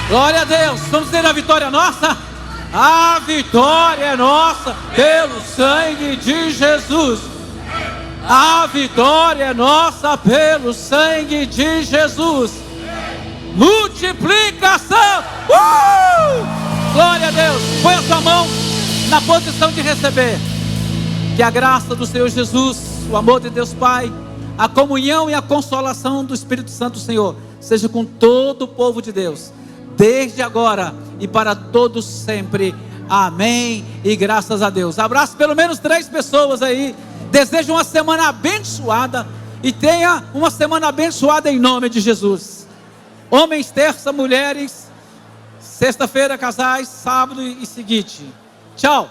Glória a Deus. Vamos ter a vitória nossa? A vitória é nossa pelo sangue de Jesus. A vitória é nossa pelo sangue de Jesus. Multiplicação. Glória a Deus. Põe a sua mão na posição de receber. Que a graça do Senhor Jesus, o amor de Deus Pai, a comunhão e a consolação do Espírito Santo, Senhor, seja com todo o povo de Deus, desde agora e para todos sempre. Amém e graças a Deus. Abraço pelo menos 3 pessoas aí. Desejo uma semana abençoada e tenha uma semana abençoada em nome de Jesus. Homens, terça, mulheres, sexta-feira, casais, sábado e seguinte. Tchau.